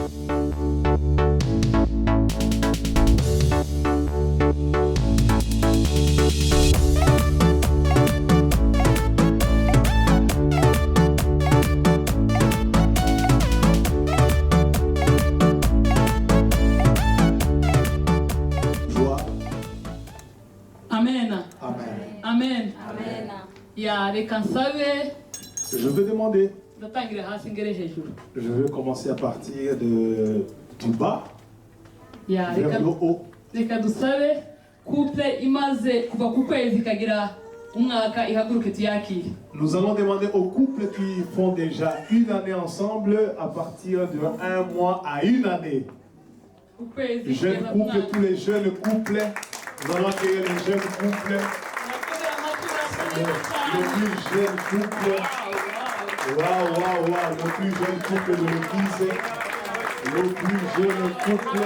Je veux demander. Je veux commencer à partir du bas vers le haut. Nous allons demander aux couples qui font déjà une année ensemble à partir de 1 mois à 1 année. Jeunes couples, tous les jeunes couples, nous allons accueillir les jeunes couples. Le plus jeune couple, le plus jeune couple de l'église, le plus jeune couple.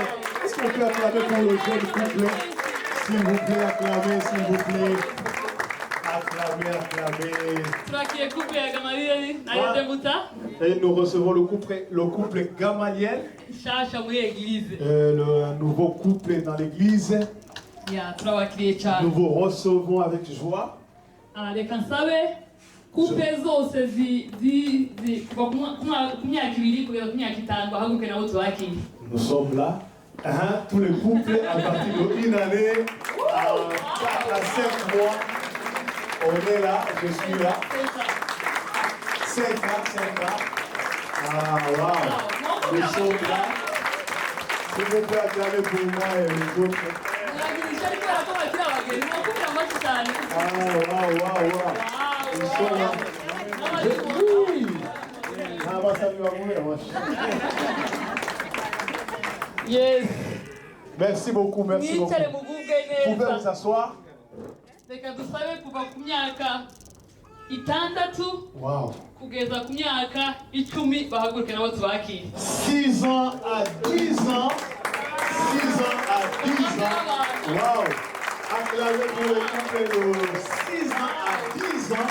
Est-ce qu'on peut acclamer pour le jeune couple? S'il vous plaît, acclamez, s'il vous plaît. Acclamez. Et nous recevons le couple Gamaliel, le nouveau couple dans l'église. Nous vous recevons avec joie. Nous sommes là, tous les couples à partir d'1 année à 4 à 5 mois. On est là, je suis là. 5 ans. Ah, waouh! Nous sommes là. S'il vous plaît, acclamez pour moi et les autres. Waouh. Ils sont là. Oui. Yes. Merci beaucoup. Vous pouvez vous asseoir. Wow. 6 ans à 10 ans. Wow. Acclamez pour le couple de 6 ans à 10 ans.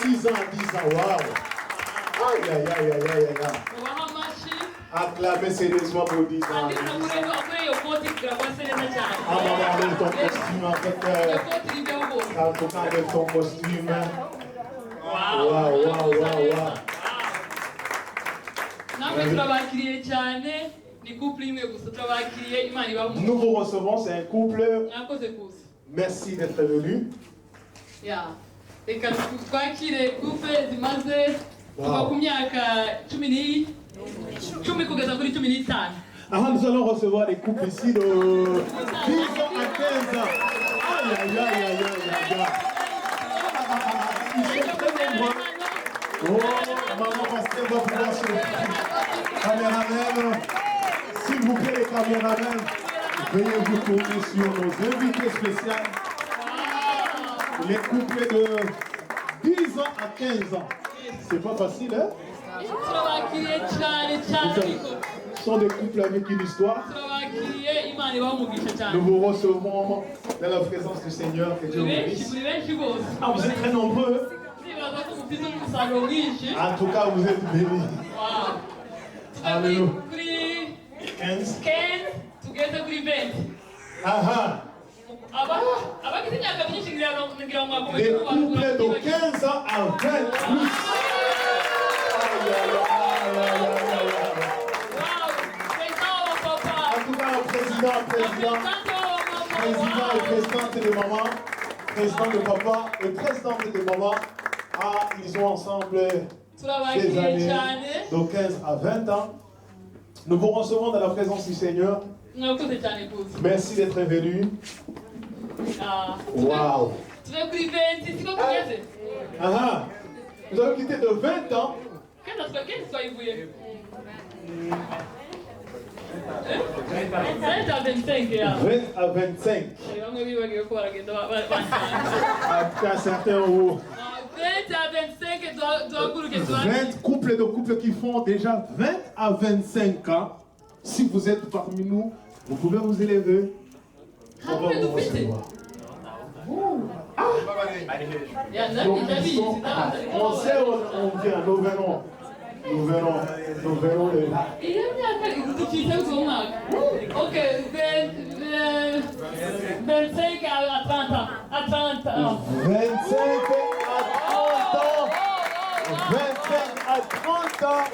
6 ans à 10 ans, wow. Aïe. Acclamez sérieusement pour 10 ans. Enlève ton costume, en fait. En tout cas, enlève ton costume. Wow. Nous vous recevons, c'est un couple. Merci d'être venu. Nous allons recevoir des couples ici de 10 ans à 15 ans. Aïe. Ils sont très nombreux. Maman Pasteur va pouvoir se... Caméramen, s'il vous plaît les caméramens, veuillez vous tourner sur nos invités spéciaux. Les couples de 10 ans à 15 ans. C'est pas facile, hein? Ce sont des couples avec une histoire. Nous vous recevons dans la présence du Seigneur. Que Dieu vous bénisse. Ah, vous êtes très nombreux. En tout cas, vous êtes bénis. Alléluia. 15. Des couples de 15 ans à 20 plus. En tout cas, président et présidente de maman, président de papa et présidente de maman, ils ont ensemble des années de 15 à 20 ans. Nous vous recevons dans la présence du Seigneur. Merci d'être venu. Wow. Nous avons quitté de 20 ans. 20 à 25. 20 à 25. À certains où 20 à 25 20 couples qui font déjà 20 à 25 ans. Si vous êtes parmi nous, vous pouvez vous élever. On va vous recevoir. On sait où on vient, nous venons. Nous verrons les... Iyo myaka ducitse uwo mwaka. Okay, 25 à 30 ans. À 30 ans. 25 à 30 ans. 25 à 30 ans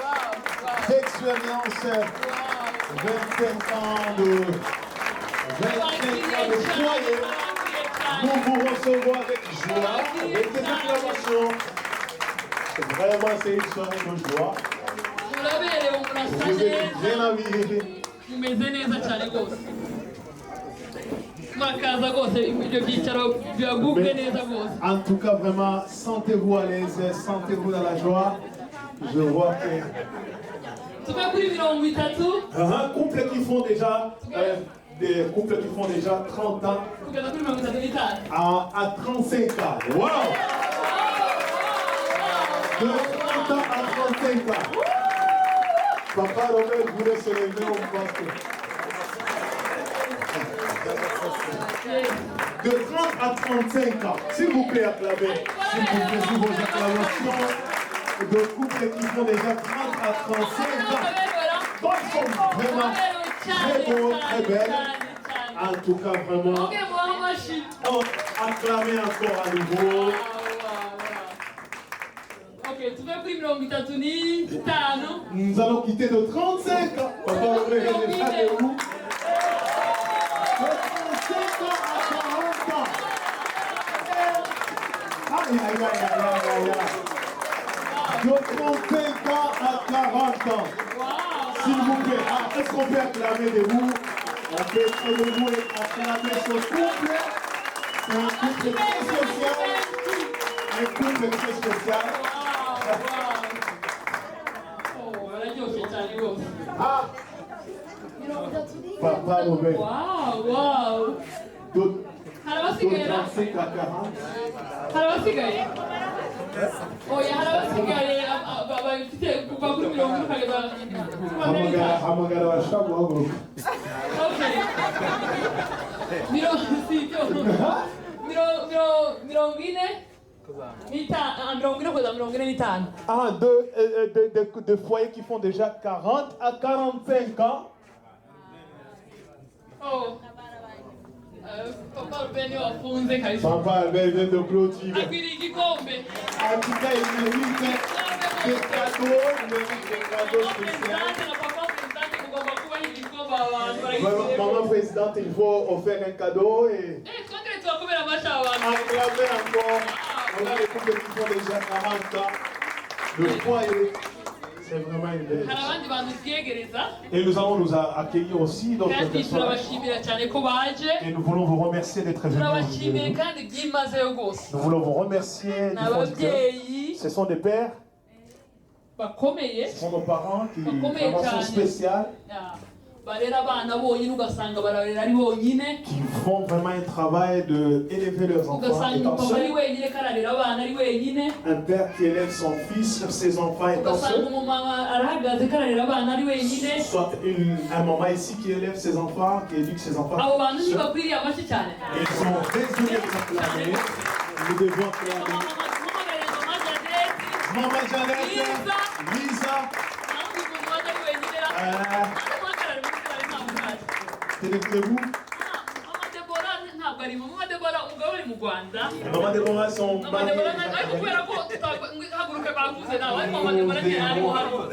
d'expérience. 25 ans de foyer. Nous vous recevons avec joie, avec des acclamations. Vraiment, c'est une soirée de joie. Vous êtes bien habillés. Mumeze neza cyane rwose. Mwakaza rwose ibyo byicaro byagubwe neza rwose. En tout cas, vraiment, sentez-vous à l'aise, sentez-vous dans la joie. Je vois que... Tuve kuri 30 Un couple qui font déjà, des couples qui font déjà 30 ans kugeza kuri 35. à 35 ans. Wow! De 30 ans à 35 ans. Papa Robert voulait se lever au poste. De 30 à 35 ans. S'il vous plaît, acclamez. S'il vous plaît, sous vos acclamations. De couples qui font déjà 30 à 35 ans. Donc, ils sont vraiment très beaux, très belles. En tout cas, vraiment, Ok, moi, machine. acclamez encore à nouveau. Ok, tuve kuri 35. Nous allons quitter de 35 ans. Papa Robert est déjà de où? De 35 ans à 40 ans. Aïe, aïe, aïe, aïe, aïe, aïe. De 35 ans à 40 ans. S'il vous plaît, est-ce qu'on peut acclamer de vous? On peut être de vous et acclamer ce couple. C'est un couple très social. Un couple très spécial. Ah! Papa Robert. Wow. De Harabasigaye na? 35 à 40. Harabasigaye? Oya, harabasigaye bafite kuva kuri 30 kugeza Hamagara abashaka guhaguruka. Okay. Mirongo ine kugeza 45. Ah, de foyers qui font déjà 40 à 45 ans. Oh. Papa Albert wafunze kabisa. Papa Albert vient de clôturer. Akwiriye igikombe. En tout cas, il mérite des cadeaux. Il mérite des cadeaux spéciaux. Maman présidente, il faut offrir un cadeau et acclamer encore. On a les couples qui font déjà 40 ans. Le foyer, c'est vraiment une belle. Et nous allons nous accueillir aussi d'autres personnes. Et nous voulons vous remercier d'être venus. Nous voulons vous remercier du fond du cœur. Ce sont des pères, ce sont nos parents qui vraiment sont spéciaux, qui font vraiment un travail d'élever leurs enfants étant seuls. Un père qui élève son fils, ses enfants étant seuls. Soit un maman ici qui élève ses enfants, qui éduque ses enfants. Ils sont désolés de s'acclamer. Nous devons acclamer. Maman Jeannette, Lisa. Téléphonez-vous. Maman Deborah, son mari.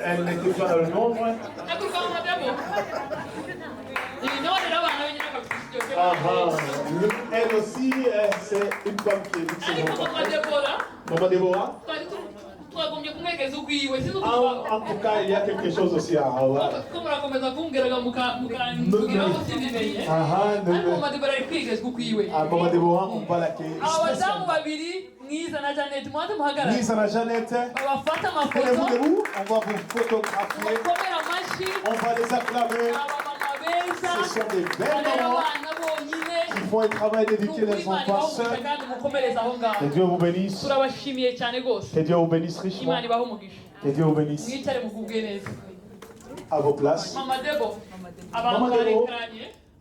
Elle n'était pas dans le nombre. Elle aussi, c'est une femme qui éduque ses enfants. Maman Deborah. En tout cas, il y a quelque chose aussi à avoir. Maman Deborah, on va l'accueillir. Lisa na Jeannette, tenez-vous debout, on va vous photographier, on va les acclamer. Ce sont des belles mamans qui font un travail d'éduquer les enfants seuls. Que Dieu vous bénisse. Que Dieu vous bénisse richement. Que Dieu vous bénisse. À vos places. Maman Debo.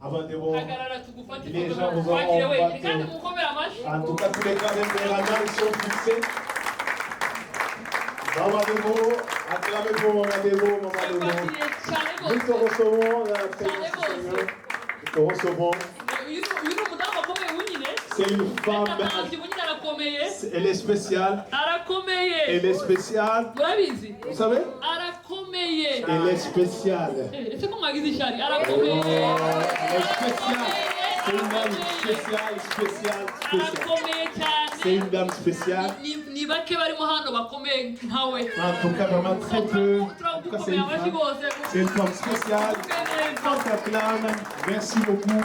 Avant Debo. Les gens vous auront battu. En tout cas, tous les grands événements sont fixés. Maman Debo. Acclamez pour Maman Debo, Maman Debo. Nous te recevons dans la présence du Seigneur. Nous te recevons. C'est une femme. Elle est spéciale. Elle est spéciale. Vous savez? Elle est spéciale. Elle est spéciale. C'est une dame spéciale, spéciale, spéciale. C'est une dame spéciale. En tout cas, vraiment très peu. En tout cas, c'est une femme spéciale. On t'acclame. Merci beaucoup.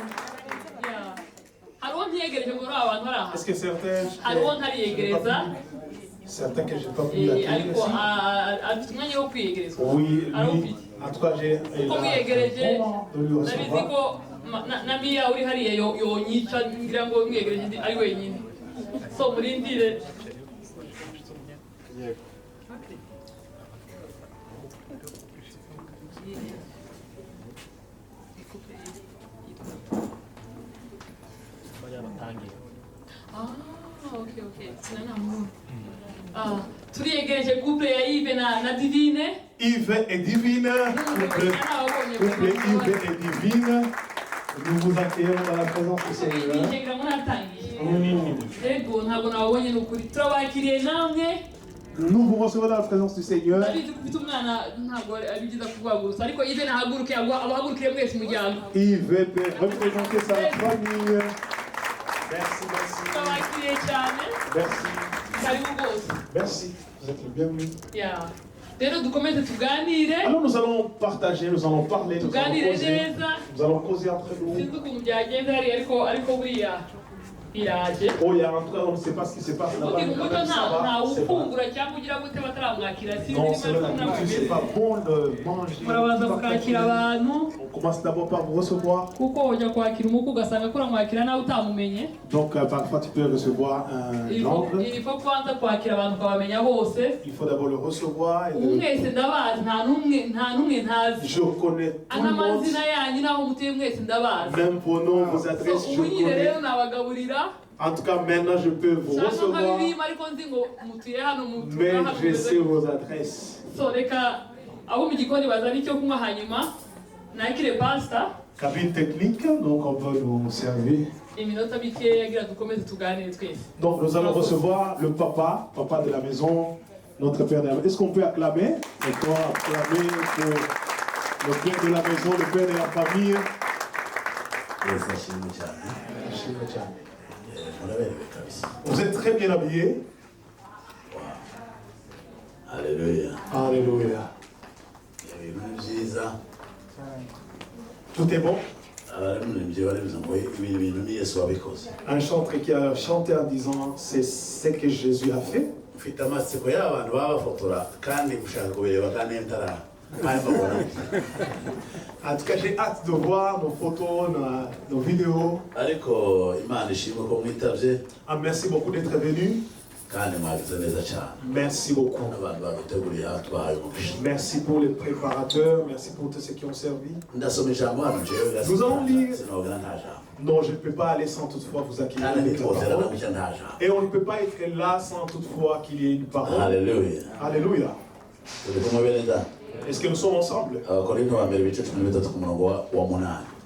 Est-ce que certains que je n'ai pas pu l'accueillir ici? Oui, lui, en tout cas, j'ai de lui recevoir. Yves et Divine, couple Yves et Divine, nous vous accueillons dans la présence du Seigneur. Nous vous recevons dans la présence du Seigneur. Yves peut représenter sa famille. Merci, merci. Merci. Merci, vous êtes le bienvenu. Alors nous allons partager, nous allons parler, nous allons causer entre nous. Oh, il y a en tout cas, on ne sait pas ce qui se passe là-bas. Non, c'est vrai, la culture, c'est pas bon de manger. On commence d'abord par vous recevoir. Donc, parfois, tu peux recevoir un ordre. Il faut d'abord le recevoir. Et je connais tout le monde. Même vos noms, vos adresses, je connais. En tout cas, maintenant, je peux vous recevoir. Mais je sais vos adresses. Cabine technique, donc on va nous servir. Donc nous allons recevoir le papa de la maison, notre père de la maison. Est-ce qu'on peut acclamer? On peut acclamer pour le père de la maison, le père de la famille. Vous êtes très bien habillés. Alléluia. Alléluia. Tout est bon. Un chanteur qui a chanté en disant c'est ce que Jésus a fait. En tout cas, j'ai hâte de voir nos photos, nos vidéos. Ah, merci beaucoup d'être venu. Merci beaucoup. Merci pour les préparateurs, merci pour tous ceux qui ont servi. Nous allons lire. Non, je ne peux pas aller sans toutefois vous accueillir avec la parole. Et on ne peut pas être là sans toutefois qu'il y ait une parole. Alléluia. Alléluia. Est-ce que nous sommes ensemble?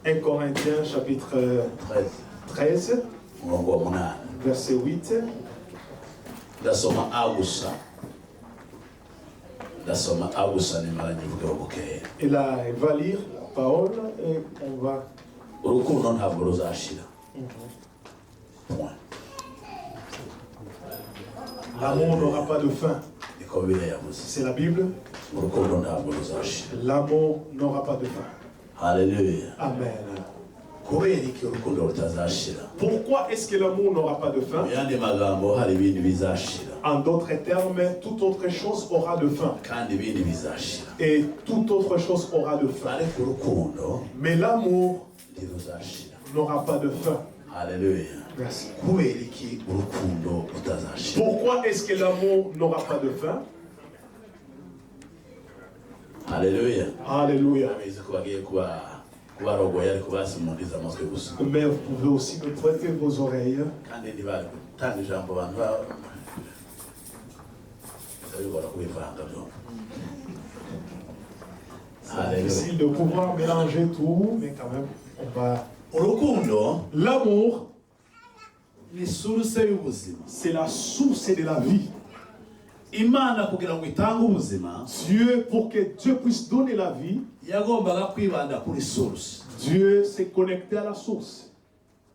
1 Corinthiens chapitre 13, verset 8. Et là, il va lire la parole et on va. L'amour n'aura pas de fin. C'est la Bible. L'amour n'aura pas de fin. Alléluia. Amen. Pourquoi est-ce que l'amour n'aura pas de fin? En d'autres termes, toute autre chose aura de fin. Et toute autre chose aura de fin. Mais l'amour n'aura pas de fin. Alléluia. Merci. Pourquoi est-ce que l'amour n'aura pas de fin? Alléluia. Alléluia. Mais vous pouvez aussi me prêter vos oreilles. difficile de pouvoir mélanger tout, mais quand même, on va... Urukundo L'amour, ni source y'ubuzima. c'est la source de la vie. Imana kugira ngo itange ubuzima, Dieu, pour que Dieu puisse donner la vie, yagombaga kwibanda kuri source. Dieu s'est connecté à la source.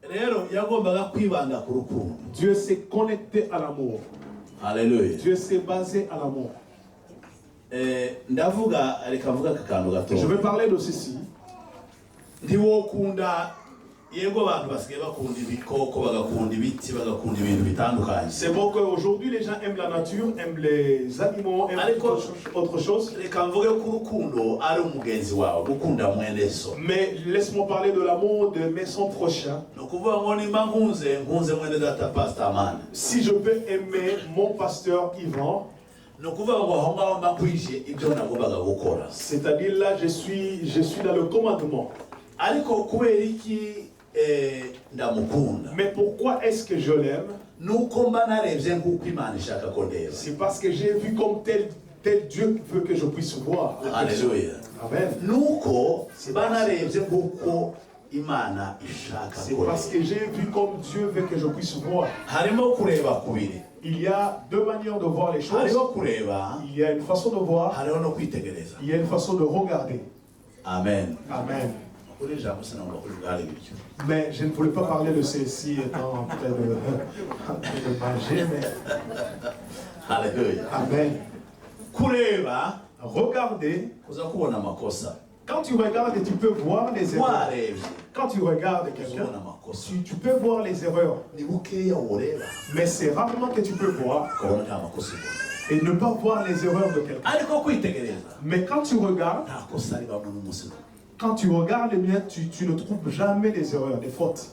Rero yagombaga kwibanda ku rukundo. Dieu s'est connecté à l'amour. Haleluya. Dieu s'est basé à l'amour. Ndavuga reka mvuga akantu gato. Je vais parler de ceci. Ntiwokunda yego abantu basigaye bakunda ibikoko bagakunda ibiti bagakunda ibintu bitandukanye. C'est bon qu'aujourd'hui les gens aiment la nature, aiment les animaux, aiment autre chose. Reka mvuge ko urukundo ari umugenzi wawe gukunda mwene so. Mais laisse-moi parler de l'amour de mes son prochains. No kuvuga ngo nimba nkunze mwene data Pastor Amani. Si je peux aimer mon pasteur Yvan, No kuvuga ngo aho ngaho mba kwije ibyo nagombaga gukora. c'est-à-dire là je suis dans le commandement. Ariko kubera iki ndamukunda. Mais pourquoi est-ce que je l'aime? Nuko mba narebye nk'uko Imana ishaka ko ndeba. C'est parce que j'ai vu comme tel Dieu veut que je puisse voir. Haleluya. Amen. Nuko mba narebye nk'uko Imana ishaka C'est ko parce que j'ai vu comme Dieu veut que je puisse voir. harimo kureba kubiri. Il y a deux manières de voir les choses. Hariho kureba, Il y a une façon de voir, hariho no kwitegereza. il y a une façon de regarder. Amen. Amen. Kuri ijambo sinagomba kuvuga ibyo. Mais je ne voulais pas parler de ceci étant en train de manger, mais Haleluya. Amen. Kureba Regarder, uza kubona amakosa. quand tu regardes, tu peux voir les erreurs. Warebye Quand tu regardes quelqu'un, uzabona amakosa. tu peux voir les erreurs. Ni bukeya ureba Mais c'est rarement que tu peux voir ukabona nta makosa ubona. et ne pas voir les erreurs de quelqu'un. Ariko kwitegereza Mais quand tu regardes, nta kosa ribamo n'umunsi n'umwe. quand tu regardes, eh bien, tu ne trouves jamais les erreurs, les fautes.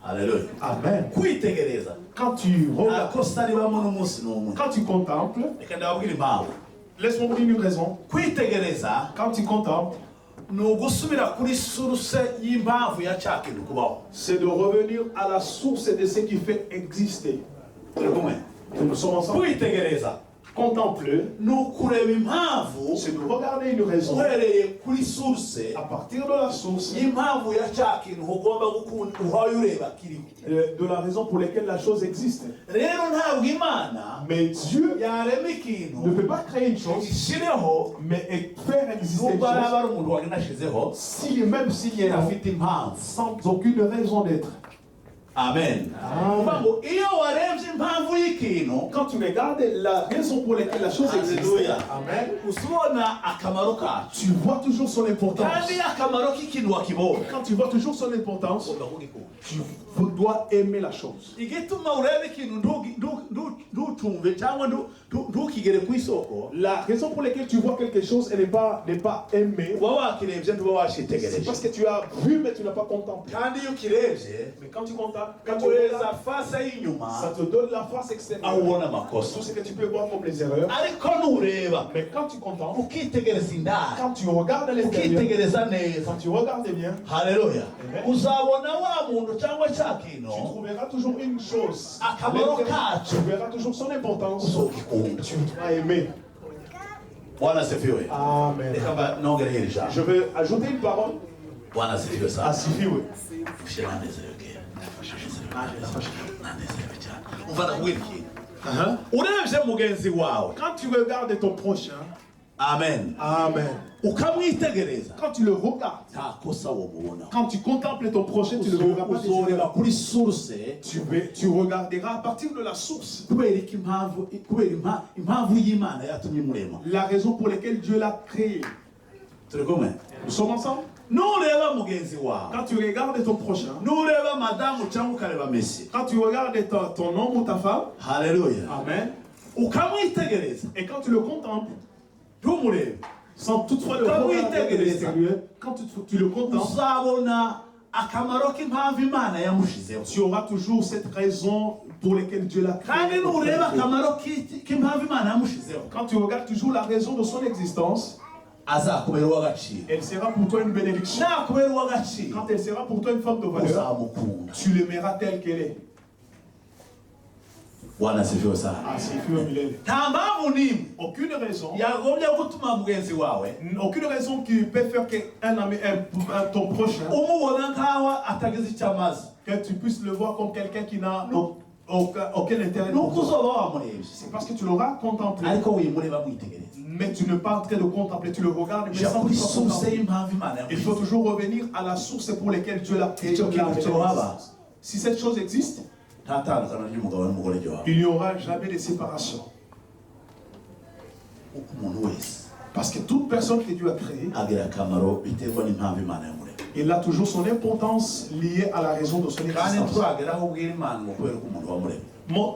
Haleluya. Amen. Kwitegereza Quand tu nta regardes, kosa ribamo n'umunsi n'umwe. quand tu contemples, Reka ndababwira impamvu. laisse-moi vous dire une raison. Kwitegereza Quand tu contemples, ni ugusubira kuri source y'impamvu ya cya kintu kubaho. c'est de revenir à la source de ce qui fait exister. Turi kumwe? Nous sommes ensemble. Kwitegereza Contempler, ni ukureba impamvu c'est de regarder une raison uhereye kuri source à partir de la source, y'impamvu ya cya kintu ugomba gukunda uhaye ureba kiriho. de la raison pour laquelle la chose existe. Rero ntabwo Imana Mais Dieu yarema ne ikintu peut pas créer une chose, ishyireho mais faire exister une nubwo chose, yaba ari umuntu waginashizeho même s'il y a afite impamvu. sans aucune raison d'être. Amen. Kuvuga ngo iyo warebye impamvu y'ikintu Quand tu regardes la raison pour laquelle la chose existe, Alléluia. Amen, usubona akamaro kacu tu vois toujours son importance. kandi akamaro k'ikintu wakibonye Quand tu vois toujours son importance, ugomba kugikunda. tu dois aimer la chose. igituma ureba ikintu ntucumve cyangwa ntukigere ku isoko La raison pour laquelle tu vois quelque chose et n'est pas aimé, uba wakirebye ntuba c'est washitegereje parce que tu as vu mais tu n'as pas contemplé. kandi iyo ukirebye Mais quand tu contemples, quand tu kaguhereza regardes, fasa y'inyuma ça te donne la face aho extérieure. ubona amakosa Tout ce que tu peux voir comme les erreurs. ariko nureba Mais quand tu contemples, ukitegereza indani quand tu regardes l'intérieur, ukitegereza neza quand tu regardes bien, haleluya Amen. uzabona wa muntu cyangwa cya kintu tu trouveras toujours une chose. akamaro kacu Tu verras toujours son importance. uzogikunda Tu vas aimer. bwana asifiwe Amen. reka nongereho iri jambo Je vais ajouter une parole bwana asifiwe à sana Sifiwe. ushyira nanezerewe kera nanezerewe cyane umva ndakubwira ikintu urebye mugenzi wawe Quand tu regardes ton prochain, amen Amen. ukamwitegereza Quand tu le regardes, nta kosa womubona quand tu contemples ton prochain, tu ne verras pas des uzoreba erreurs. kuri source Tu regarderas à partir de la source. kubera iki impamvu y'Imana yatumye murema La raison pour laquelle Dieu l'a créé. turi kumwe Nous sommes ensemble. nureba mugenzi wawe Quand tu regardes ton prochain, nureba madamu cyangwa ukareba mesi quand tu regardes ton homme ou ta femme, haleluya Amen. ukamwitegereza Et quand tu le contemples, ntumurebe sans toutefois le Quand regarder de oui, l'extérieur, quand tu le contemples, uzabona akamaro k'impamvu Imana yamushizeho tu auras toujours cette raison pour laquelle Dieu l'a kandi créé. nureba akamaro k'impamvu Imana yamushizeho Quand tu regardes toujours la raison de son existence, azakubera uw'agaciro elle sera pour toi une bénédiction. nakubera uw'agaciro Quand elle sera pour toi une femme de valeur, uzamukunda tu l'aimeras telle qu'elle est. Bwana asifiwe sana. Asifiwe milele. Nta mpamvu n'imwe Aucune raison. yagombye gutuma mugenzi wawe Aucune raison qui peut faire qu'un ami, ton prochain, umubona nkaho atagize icyo amaze, que tu puisses le voir comme quelqu'un qui n'a aucun intérêt. nuko uzoba wamurebye, C'est parce que tu l'auras contemplé. ariko wimureba mwitegereza. Mais tu n'es pas en train de contempler, tu le regardes, mais Jya sans kuri pouvoir source contempler. y'impamvu Imana Il faut yamugize. toujours revenir à la source pour laquelle Dieu l'a créé. Icyo kintu cyohaba, Si cette chose existe, nta tandukano ry'umugabo n'umugore ryohaba. il n'y aura jamais de séparation. Umuntu wese Parce que toute personne que Dieu a créée, agira akamaro biterwa n'impamvu Imana yamuremye. il a toujours son importance liée à la raison de son Kandi existence. turagera aho ubwira Imana ngo kubera ko umuntu wamuremye.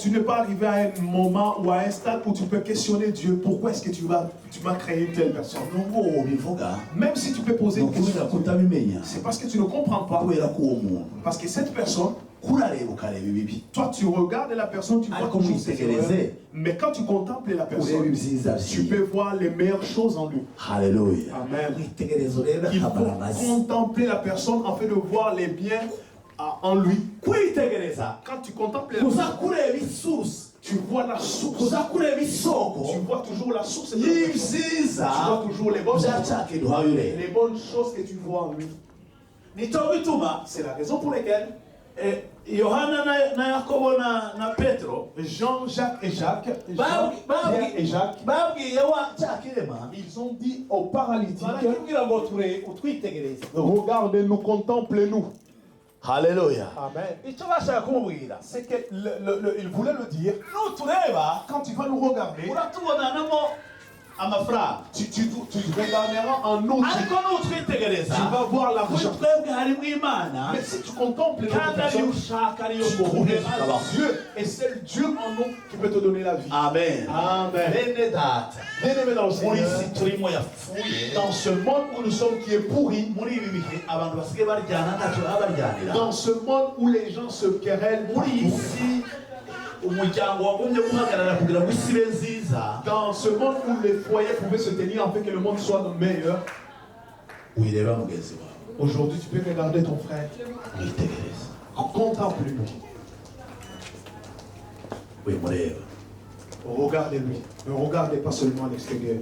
Tu n'es pas arrivé à un moment ou à un stade où tu peux questionner Dieu. Pourquoi est-ce que tu m'as créé une telle personne? Nubwo wobivuga, Même si tu peux poser ni une question, ukubera kutabimenya, c'est parce que tu ne comprends pas. kubera ko uwo muntu Parce que cette personne, kurareba ukareba ibibi, toi tu regardes la personne, tu vois ariko toujours ses erreurs. mwitegereze Mais quand tu contemples la urebe personne, ibyiza tu byiwe. peux voir les meilleures choses en lui. Haleluya. Amen. Mwitegereze urebe Il faut akamaro amaze. contempler la personne en fait de voir les biens en lui. Kwitegereza Quand tu contemples la kuza personne, kureba isusi, tu vois la source. kuza kureba Tu isoko vois toujours la source de la personne. y'ibyiza Tu vois toujours les bonnes bya choses. cya kintu uhaye ureba. Les bonnes choses que tu vois en lui. Nicyo bituma C'est la raison pour laquelle Yohana na Yakobo na Petro Jean, Jacques et Jacques, Pierre et Jacques, babwiye wa cya kirema, ils ont dit aux paralytiques, barakibwira ngo utwitegereze. regardez-nous, contemplez-nous. Haleluya. Amen. Icyo bashaka kumubwira, C'est qu'il voulait le dire. nutureba Quand tu vas nous regarder, uratubonanamo amafaranga, tu regarderas en nous. ariko nutwitegereza Tu vas voir kuri l'argent. twebwe harimo Imana, Mais si tu contemples notre kandi ariyo personne, ushaka ariyo tu nguheza trouveras ukabaho. Dieu. Et c'est le Dieu en nous qui peut te donner la vie. Amen. Amen. Bene data, Bien-aimé dans le muri Seigneur, isi turimo yapfuye, dans ce monde où nous sommes qui est pourri, muri ibi bihe abantu basigaye baryana ntacyo baba baryanira. dans ce monde où les gens se querellent, Muri iyi si umuryango wagombye guhagarara kugira ngo isi ibe nziza, dans ce monde où les foyers pouvaient se tenir afin que le monde soit meilleur, wireba mugenzi wawe, aujourd'hui tu peux regarder ton frère, mwitegereze, contemple-le, wimureba, regardez-lui, ne regardez pas seulement à l'extérieur,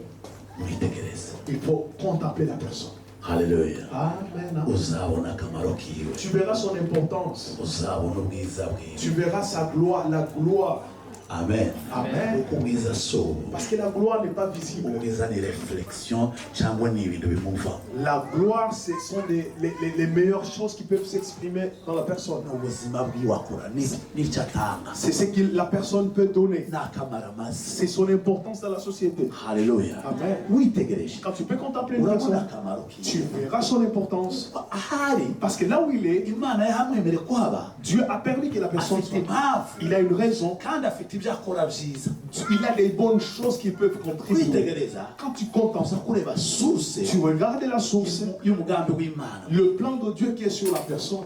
mwitegereze. il faut contempler la personne. Haleluya. Amen. Uzabona akamaro kiwe, Tu verras son importance, uzabona ubwiza tu bwiwe. verras sa gloire, la gloire. Amen. Amen. Kuko ubwiza si ubu, Parce que la gloire n'est pas visible. ubwiza ni reflexion cyangwa ni ibintu bimuva. La gloire, ce sont les meilleures choses qui peuvent s'exprimer dans la personne. Ubuzima bwiwe akora n'icyo atanga, C'est ce que la personne peut donner. n'akamaro amaze. C'est son importance dans la société. Haleluya. Amen. Witegereje Quand tu peux contempler une urabona personne, akamaro tu kiwe. verras son importance. Ahari Parce que là où il est, Imana yahamwemere kuhaba, Dieu a permis que la personne afite soit. impamvu Il a une raison. kandi afite ibyo akora byiza. Il a des bonnes choses qui peuvent contribuer. Kwitegereza Quand tu contemples, uza kureba source tu regardes la source, y'umugambi w'Imana. le plan de Dieu qui est sur la personne.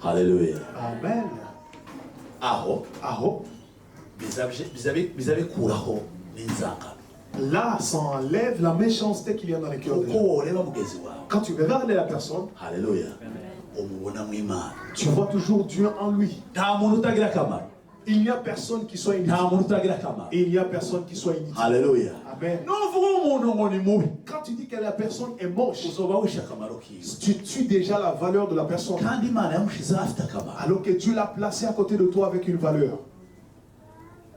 Haleluya. Amen. Aho Ah, biza bikuraho n'inzangano. là, ça enlève la méchanceté qu'il y a dans les cœurs des Uko gens. woreba mugenzi wawe, Quand tu regardes la personne, haleluya, umubona mu Imana. tu vois toujours Dieu en lui. Nta muntu utagira akamaro, Il n'y a personne qui soit inutile. nta muntu utagira akamaro. Et il n'y a personne qui soit inutile. Haleluya. Amen. Nuvuga umuntu ngo ni mubi, Quand tu dis que la personne est moche, uzoba wishe akamaro kiwe. tu tues déjà la valeur de la personne. Kandi Imana yamushizeho afite akamaro. Alors que Dieu l'a placé à côté de toi avec une valeur.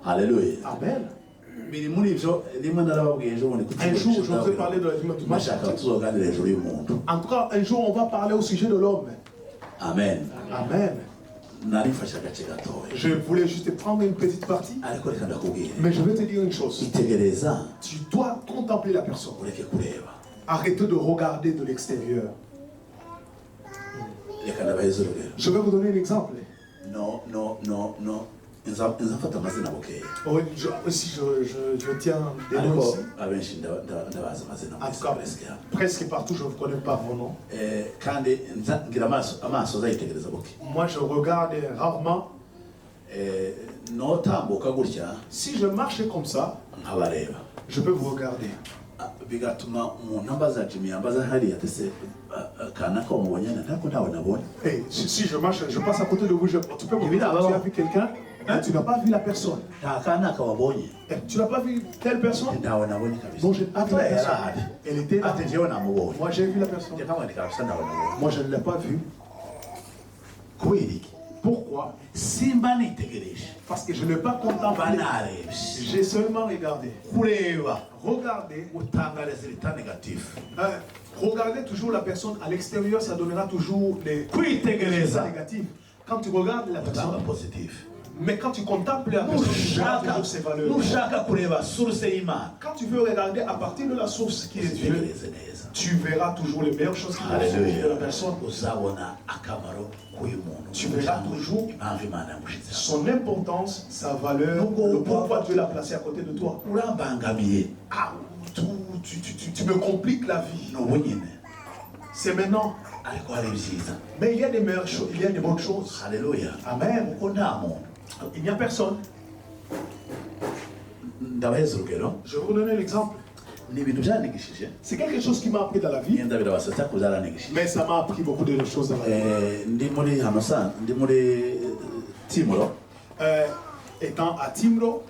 Haleluya. Amen. Biri muri ibyo rimwe narababwiye ejo bundi Un jour, je vous ai parlé de la vie du match. mashaka tuzoganira hejuru y'umuntu. En tout cas, un jour, on va parler au sujet de l'homme. Amen. Amen. Nari mfashe agace gatoya, Je voulais juste prendre une petite partie, ariko reka ndakubwire, mais je vais te dire une chose. itegereza Tu dois contempler la personne. ureke kureba. Arrêtez de regarder de l'extérieur. Reka ndabaheze urugero. Je vais vous donner un exemple. No nzafata amazina bukeya, Oui, je tiens des noms ariko ici. abenshi ndabazi amazina En muri tout cas, presque hano. presque partout, je ne connais pas vos noms. Kandi ngira amaso azayitegereza buke. Moi, je regarde rarement. Notambuka gutya Si je marche comme ça, nkabareba, je peux vous regarder. bigatuma umuntu ambaza Jimmy ambaza hariya tese kanaka umubonye ntako ntawe nabonye. Si je marche, je passe à côté de vous, tu peux me dire, tu as vu quelqu'un, tu n'as pas vu la personne. Kanaka wabonye. Tu n'as pas vu telle personne? Ntawe nabonye kabisa. Non, je n'ai pas vu la personne. Elle était là. Jewe namubonye. Moi j'ai vu la personne. Moi je ne l'ai pas vue. Pourquoi? Simba nitegereje. Parce que je n'ai pas contemplé. J'ai seulement regardé. Regardez. Regardez toujours la personne à l'extérieur, ça donnera toujours les résultats négatifs. Quand tu regardes la personne positive. Mais quand tu contemples la personne, tu verras toujours ses valeurs. Quand tu veux regarder à partir de la source qui est Dieu, tu verras toujours les meilleures choses qui vont sortir de la personne. Tu verras toujours son importance, sa valeur, le pourquoi Dieu l'a placé à côté de toi. Ah, tu me compliques la vie. C'est maintenant. Mais il y a des meilleures choses, il y a des bonnes choses. Alléluia. Amen. Il n'y a personne. Je vais vous donner l'exemple. C'est quelque chose qui m'a appris dans la vie. Mais ça m'a appris beaucoup de choses dans la vie. Étant à Timro,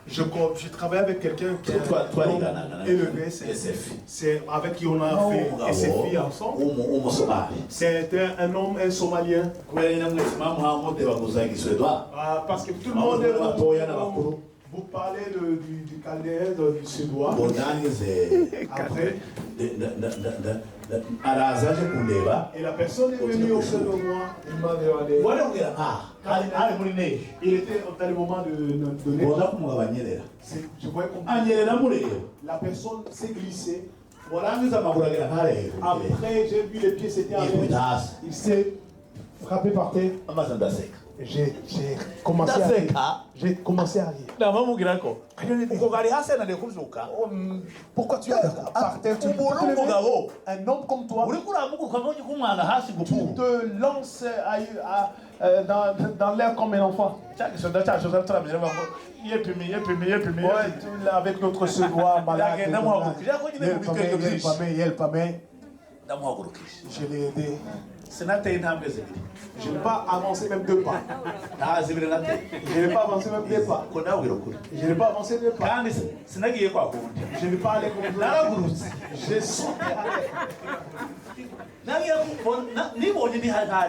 je travaille avec quelqu'un qui est élevé, c'est avec qui on a fait SFI ensemble. C'était un homme, un Somalien. Parce que tout le monde vous parlez du Chaldéen, du Suédois. Après, et la personne est venue auprès de moi, il m'a demandé. Il était dans le moment de neige. Je voyais comme la personne s'est glissée. Après, j'ai vu les pieds s'étaient arrêtés. Il s'est frappé par terre. J'ai commencé à rire. J'ai commencé à rire. Pourquoi tu es par terre? Un homme comme toi, tu te lances dans l'air comme un enfant. Avec notre Suédois malade, je l'ai aidé. Je n'ai pas avancé même 2 pas. Je n'ai pas avancé même 2 pas. Je n'ai pas avancé 2 pas. Je n'ai pas allé comme ça. J'ai sauté à terre.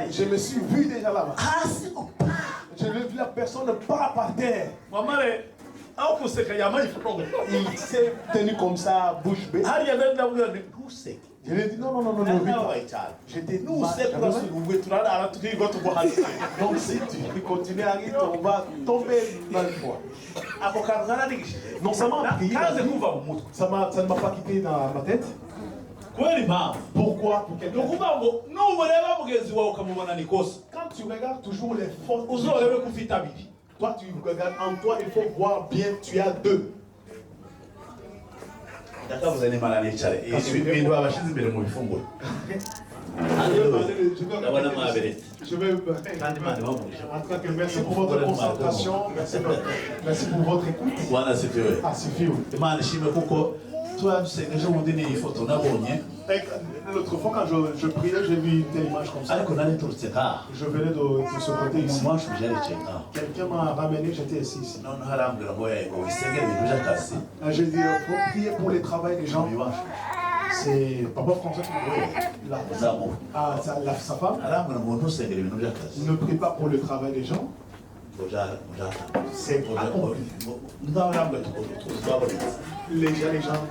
Je me suis vu déjà là-bas. Je l'ai vu la personne pas par terre. Il s'est tenu comme ça, bouche bée. Je lui ai dit non, j'étais donc si tu continues à rire, on va tomber dans le foie. Non, ça m'a appris. Ça ne m'a pas quitté dans ma tête. Pourquoi? Pour quelqu'un. Quand tu regardes toujours les fautes, toi tu regardes en toi, il faut voir bien, tu as 2. Je vais merci pour votre concentration, merci pour votre écoute. L'autre fois quand je priais, j'ai vu une telle image comme ça. Je venais de ce côté ici. Quelqu'un m'a ramené, j'étais assis ici. J'ai dit, il faut prier pour le travail des gens. C'est Papa François qui m'a dit. Sa femme ne prie pas pour le travail des gens. C'est accompli. Les gens,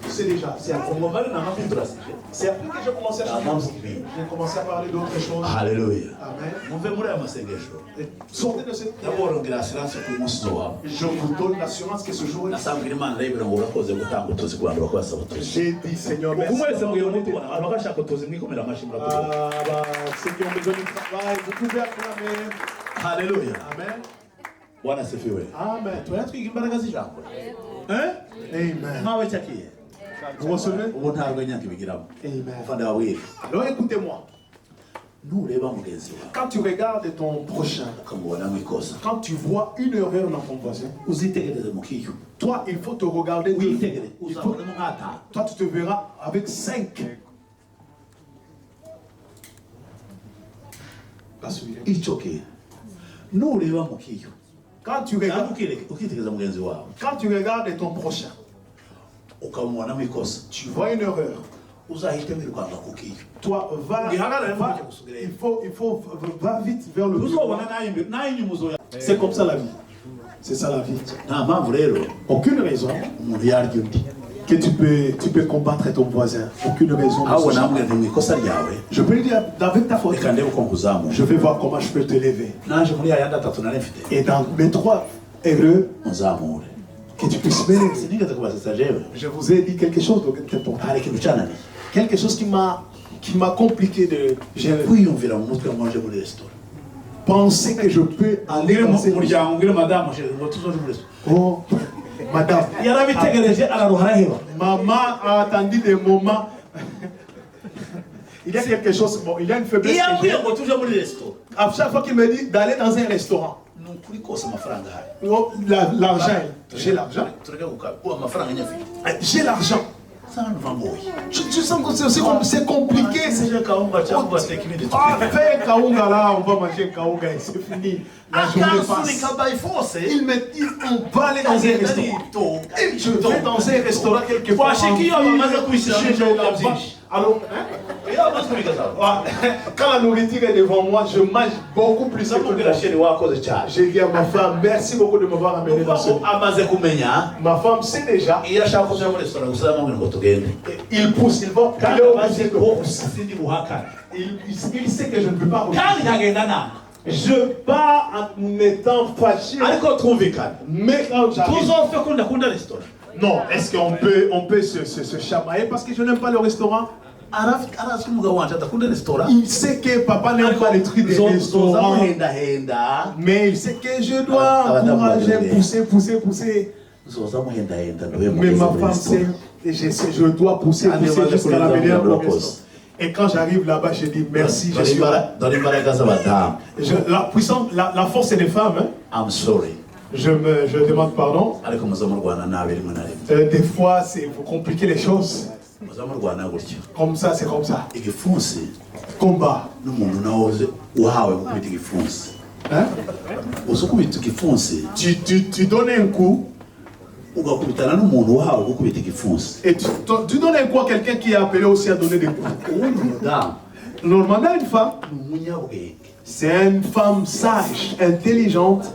c'est déjà, c'est accompli. C'est après que j'ai commencé à changer. J'ai commencé à parler d'autres choses. Alléluia. Amen. Sortez de cette prière. Je vous donne l'assurance que ce jour j'ai dit Seigneur merci. Ceux qui ont besoin du travail, vous pouvez acclamer. Alléluia. Amen. Amen. Amen. Vous recevez? Amen. Alors écoutez-moi. Quand tu regardes ton prochain, quand tu vois une erreur dans ton voisin, toi, il faut te regarder. Toi, tu te verras avec 5. Quand tu regardes ton prochain, tu vois une erreur. Toi, va vite vers le but. C'est comme ça la vie. C'est ça la vie. Aucune raison que tu peux combattre ton voisin. Aucune raison. Je peux lui dire, avec ta faute, je vais voir comment je peux te lever. Et dans mes 3 erreurs, que tu puisses m'aider. Je vous ai dit quelque chose d'important. Quelque chose qui m'a compliqué de penser que je peux aller dans ces... Oh, madame. Maman a attendu des moments. Il y a quelque chose, bon, il y a une faiblesse. À chaque fois qu'il me dit d'aller dans un restaurant. L'argent, j'ai l'argent. J'ai l'argent. Tu sens que c'est compliqué. Fais un kaunga là, on va manger un kaunga et c'est fini. La journée passe. On va aller dans un restaurant. Et je vais dans un restaurant quelque part. Alors, quand la nourriture est devant moi, je mange beaucoup plus que j'ai dit à ma femme, merci beaucoup de m'avoir amené dans ce lieu. Ma femme sait déjà. Il pousse, il va. Il sait que je ne peux pas refuser. Je pars en étant fâché. Mais quand j'arrive... Non, est-ce qu'on peut se chamailler parce que je n'aime pas le restaurant? Il sait que papa n'aime pas les trucs des restaurants. Mais il sait que je dois encourager, pousser. Mais ma femme sait, je dois pousser jusqu'à la meilleure progression. Et quand j'arrive là-bas, je dis merci, je suis là. La puissance, la force est des femmes. Hein? I'm sorry. Je demande pardon. Des fois, vous compliquez les choses. Comme ça, c'est comme ça. Combat. Hein? Tu donnes un coup. Et tu donnes un coup à quelqu'un qui est appelé aussi à donner des coups. Normalement, une femme, c'est une femme sage, intelligente.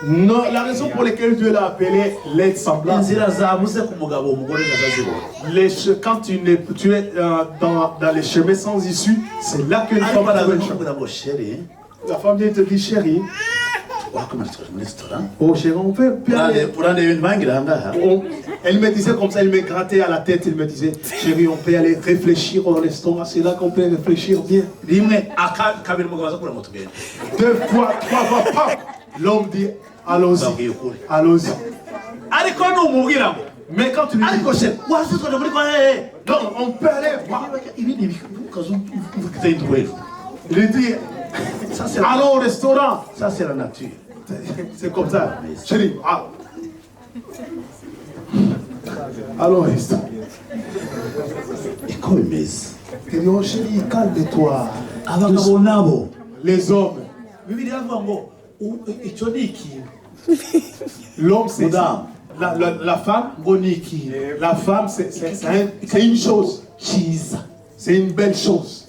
Non, la raison pour laquelle Dieu l'a appelé l'aide semblable. Quand tu es dans les chemins sans issue, c'est là que une femme a la femme vient te dire chérie. Oh chérie, on peut aller. Elle me disait comme ça, elle me grattait à la tête, elle me disait chérie, on peut aller réfléchir au restaurant, c'est là qu'on peut réfléchir bien. 2 fois, 3 fois, paf. L'homme dit allons-y, allons-y. Mais quand tu lui dis non, on peut aller voir. Il dit allons au restaurant. Ça c'est la nature. C'est comme ça. Chérie, allons au restaurant. Il dit oh chérie, calme-toi. Les hommes. L'homme c'est la femme. La femme c'est une chose. C'est une belle chose.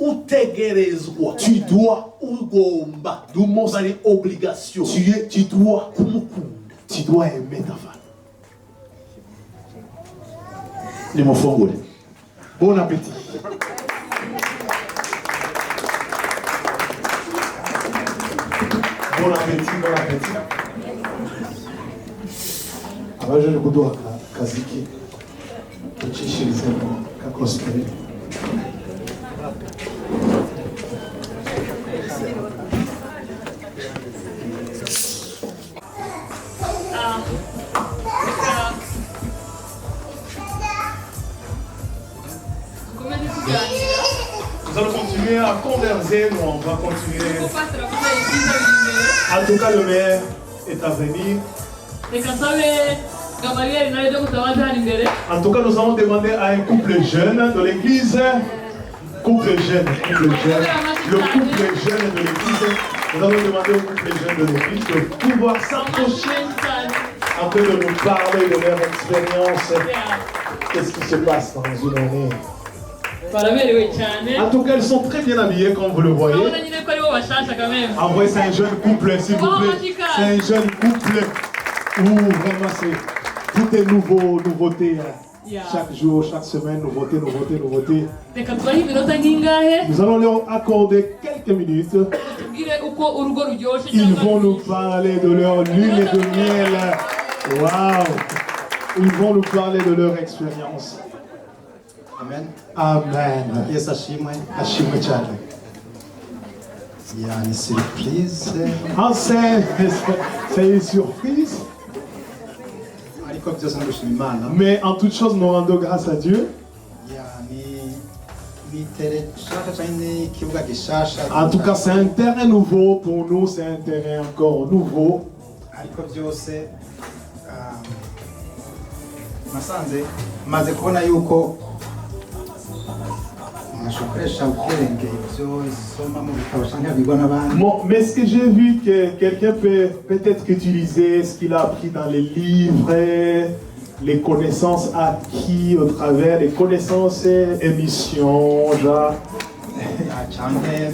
Tu dois. Obligation. Tu dois aimer ta femme. Bon appétit. Bon appétit, bon appétit. Abaje kuduha kaziki. Tuchishirizemo kakosperi. a conversé, nous on va continuer. Kuko pastor avuze ibyiza biri imbere. En tout cas, le maire est à venir. Reka nsabe Gamariyeri nawe byo gutabaza hano imbere. En tout cas, nous allons demander à un couple jeune de l'église. Couple jeune. Le couple jeune de l'église. Nous allons demander au couple jeune de l'église de pouvoir s'approcher afin de nous parler de leur expérience. Qu'est-ce qui se passe dans une année? Baraberewe cyane. En tout cas, ils sont très bien habillés, comme vous le voyez. Urabona nyine ko aribo bashasha quand même. En vrai, c'est un jeune couple, s'il vous plaît. C'est un jeune couple où vraiment tout est nouveau, nouveauté. Yeah. Chaque jour, chaque semaine, nouveauté, nouveauté, nouveauté. Reka tubahe iminota nk'ingahe Nous allons leur accorder quelques minutes. tubwire uko urugo ruryoshye Ils cyangwa vont nous parler de leur lune de miel. Waouh! Ils vont nous parler de leur expérience. Amen. Amen. Yesu ashimwe. Ashimwe cyane. Ya ni surprise Ah, c'est une surprise. ariko byose ndagushima Imana. Mais en toute chose, nous rendons grâce à Dieu. Ya ni tere shaka cyane kibuga gishasha. En tout cas, c'est un terrain nouveau pour nous. C'est un terrain encore nouveau. ariko byose nasanze maze kubona yuko nashokoresha ubwenge ibyo isoma mu bitabo cyangwa bigwa n'abandi. Bon, mais ce que j'ai vu que quelqu'un peut peut-être utiliser ce qu'il a appris dans les livres, les connaissances acquises au travers des connaissances, émissions, genre. cyane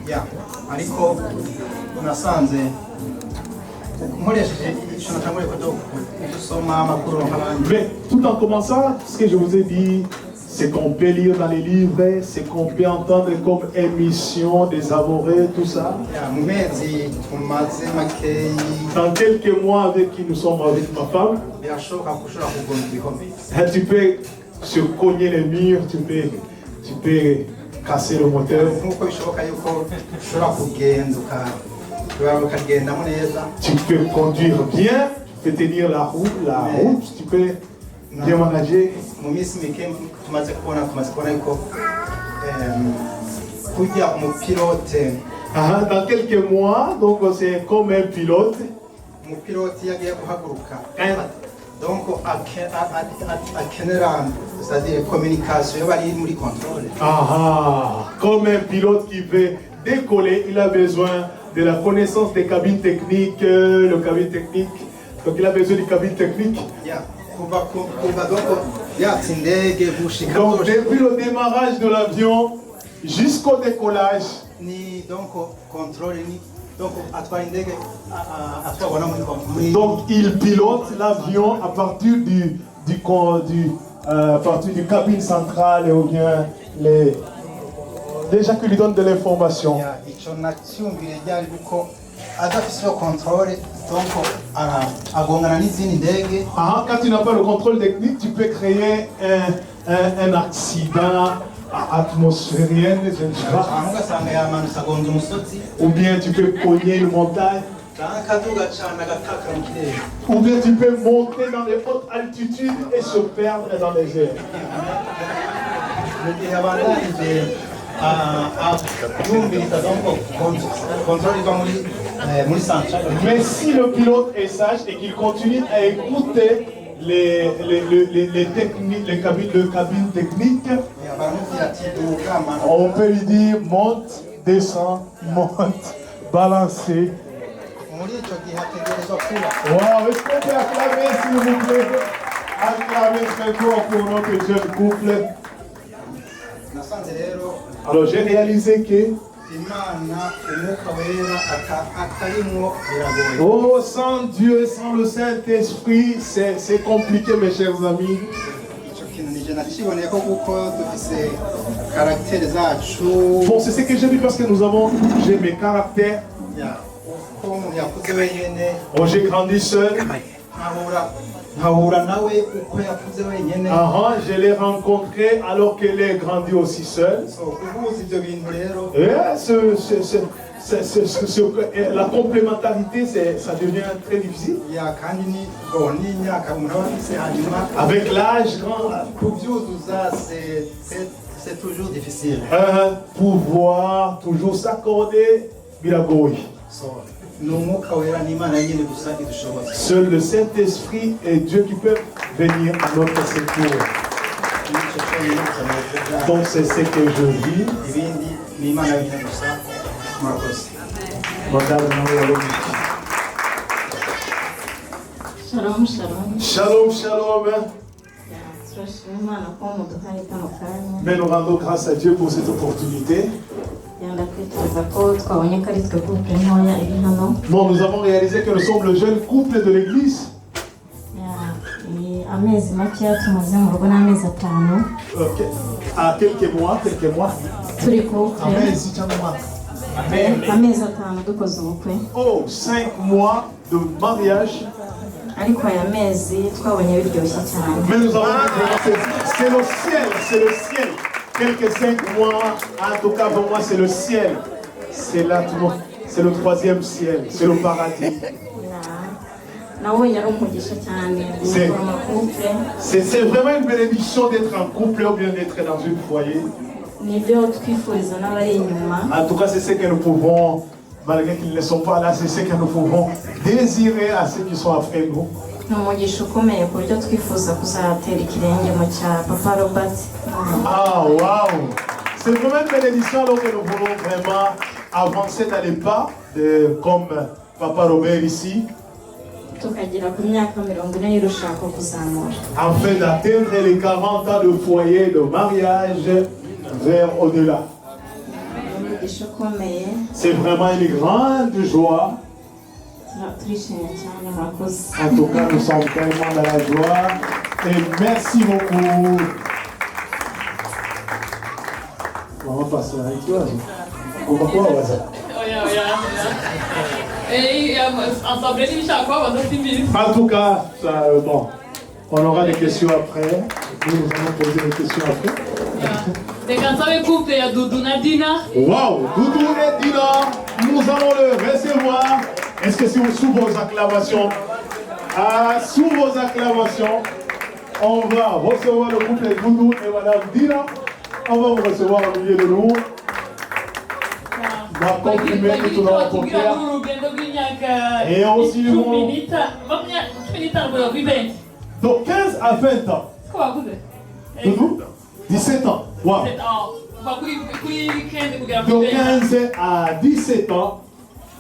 ya ariko nasanze nkoresheje icyo natanguriye gusoma amakuru nk'abandi. Mais tout en commençant, ce que je vous ai dit, c'est qu'on peut lire dans les livres, c'est qu'on peut entendre comme émission des amoureux, tout ça. Ya mu mezi tumaze makeyi Dans quelques mois avec qui nous sommes avec ma femme, birashoboka ko ushobora kugoma igihome. tu peux se cogner les murs, tu peux casser le moteur, Nk'uko bishoboka yuko ushobora kugenda ukagendamo neza. tu peux conduire bien, tu peux tenir la route, tu peux bien manager. Mu minsi mike tumaze kubona yuko kujya umupilote Dans quelques mois, donc c'est comme un pilote. umupilote yagiye guhaguruka donc akenera c'est-à-dire communication yo bari muri contrôle. Comme un pilote qui veut décoller, il a besoin de la connaissance des cabines techniques, le cabine technique. Donc il a besoin des cabines techniques. Ya kuva donc yatsa indege gushika Donc byose depuis le démarrage de l'avion jusqu'au décollage, ni donc contrôle ni donc atwara indege atwabona muri donc il pilote l'avion à partir à partir du cabine centrale ou bien déjà qu'il lui donne de l'information. ya ico nacyumvire ryari kuko adafise contrôle donc agongana n'izindi ndege. Quand tu n'as pas le contrôle technique, tu peux créer un accident atmosphérien, je ne sais pas. ugasanga yamanutse agonze umusozi Ou bien tu peux cogner une montagne. canke akazuba cane agatakara mu kirere. Ou bien tu peux monter dans les hautes altitudes et se perdre dans les airs. mu gihe abandanije yumviriza donc contrôle iva muri centrale. Mais si le pilote est sage et qu'il continue à écouter les techniques, les cabines techniques, baramubwira ati duga manuka. on peut lui dire monte, descend, monte, balancer. Muri ico gihe ategerezwa kuba Wow, est-ce qu'on peut acclamer s'il vous plaît? Acclamer très fort pour notre jeune couple. nasanze rero Alors j'ai réalisé que Imana umwuka wera atarimwo biragoye. oh, sans Dieu, sans le Saint-Esprit, c'est compliqué mes chers amis. Ico kintu nije nakiboneye ko kuko dufise caractère zacu Bon, c'est ce que j'ai vu parce que j'ai mes caractères. ya uko umuntu yakuze wenyene Oh, j'ai grandi seul. nkahura nawe uko yakuze wenyene. Je l'ai rencontré alors qu'elle est grandie aussi seule. So kubuza ivyo bintu rero Et la complémentarité, ça devient très difficile. ya kandi n'imyaka umuntu aba afise hanyuma Avec l'âge, grand, kubyuzuza c'est toujours difficile. Pouvoir toujours s'accorder, biragoye. So, ni umwuka wera n'Imana nyine gusa idushoboza. Seul le Saint-Esprit et Dieu qui peuvent venir à notre secours. Donc c'est ce que je vis. Ibindi ni Imana yonyine gusa. Murakoze. Madame Naomi. Shalom, shalom. Shalom, shalom. Turashima Imana ko muduhaye kano kanya. Mais nous rendons grâce à Dieu pour cette opportunité. Yenda kwiteza ko twabonye ko ari twe couple ntoya iri hano. Bon, nous avons réalisé que nous sommes le jeune couple de l'église. Ni amezi makeya tumaze mu rugo n'amezi 5. À quelques mois. Turi couple. Amezi 5 dukoze ubukwe. Oh, 5 mois de mariage. Ariko aya mezi twabonye biryoshye cyane. Mais nous avons c'est le ciel. Quelques 5 mois, en tout cas pour moi c'est le ciel. C'est là tout le monde. C'est le 3e ciel, c'est le paradis. Nabonye ari umugisha cyane gukora couple. C'est vraiment une bénédiction d'être en couple ou bien d'être dans un foyer. Nibyo twifuriza n'abari inyuma. En tout cas, c'est ce que nous pouvons, malgré qu'ils ne sont pas là, c'est ce que nous pouvons désirer à ceux qui sont après nous. Ni umugisha ukomeye ku buryo twifuza kuzatera ikirenge mu cya Papa Robert. Ah, waouh! C'est vraiment une bénédiction alors que nous voulons vraiment avancer dans les pas, comme Papa Robert ici, tukagera ku myaka 40 y'urushako kuzamura. afin d'atteindre les 40 ans de foyer, de mariage, vers au-delà. Umugisha ukomeye. C'est vraiment une grande joie. Turishimye cyane murakoze. En tout cas, nous sommes tellement dans la joie. Et merci beaucoup. On va passer avec toi. On va quoi, Waza? En tout cas, ça, bon, on aura des questions après. Nous allons poser des questions après. Waouh, Doudou et Dina, nous allons le recevoir. Est-ce que c'est sous vos acclamations? Sous vos acclamations, on va recevoir le couple de Doudou et Madame Dina. On va vous recevoir au milieu de nous. Et aussi nous donc 15 à 20 ans. Doudou 17 ans. Wow. De 15 à 17 ans,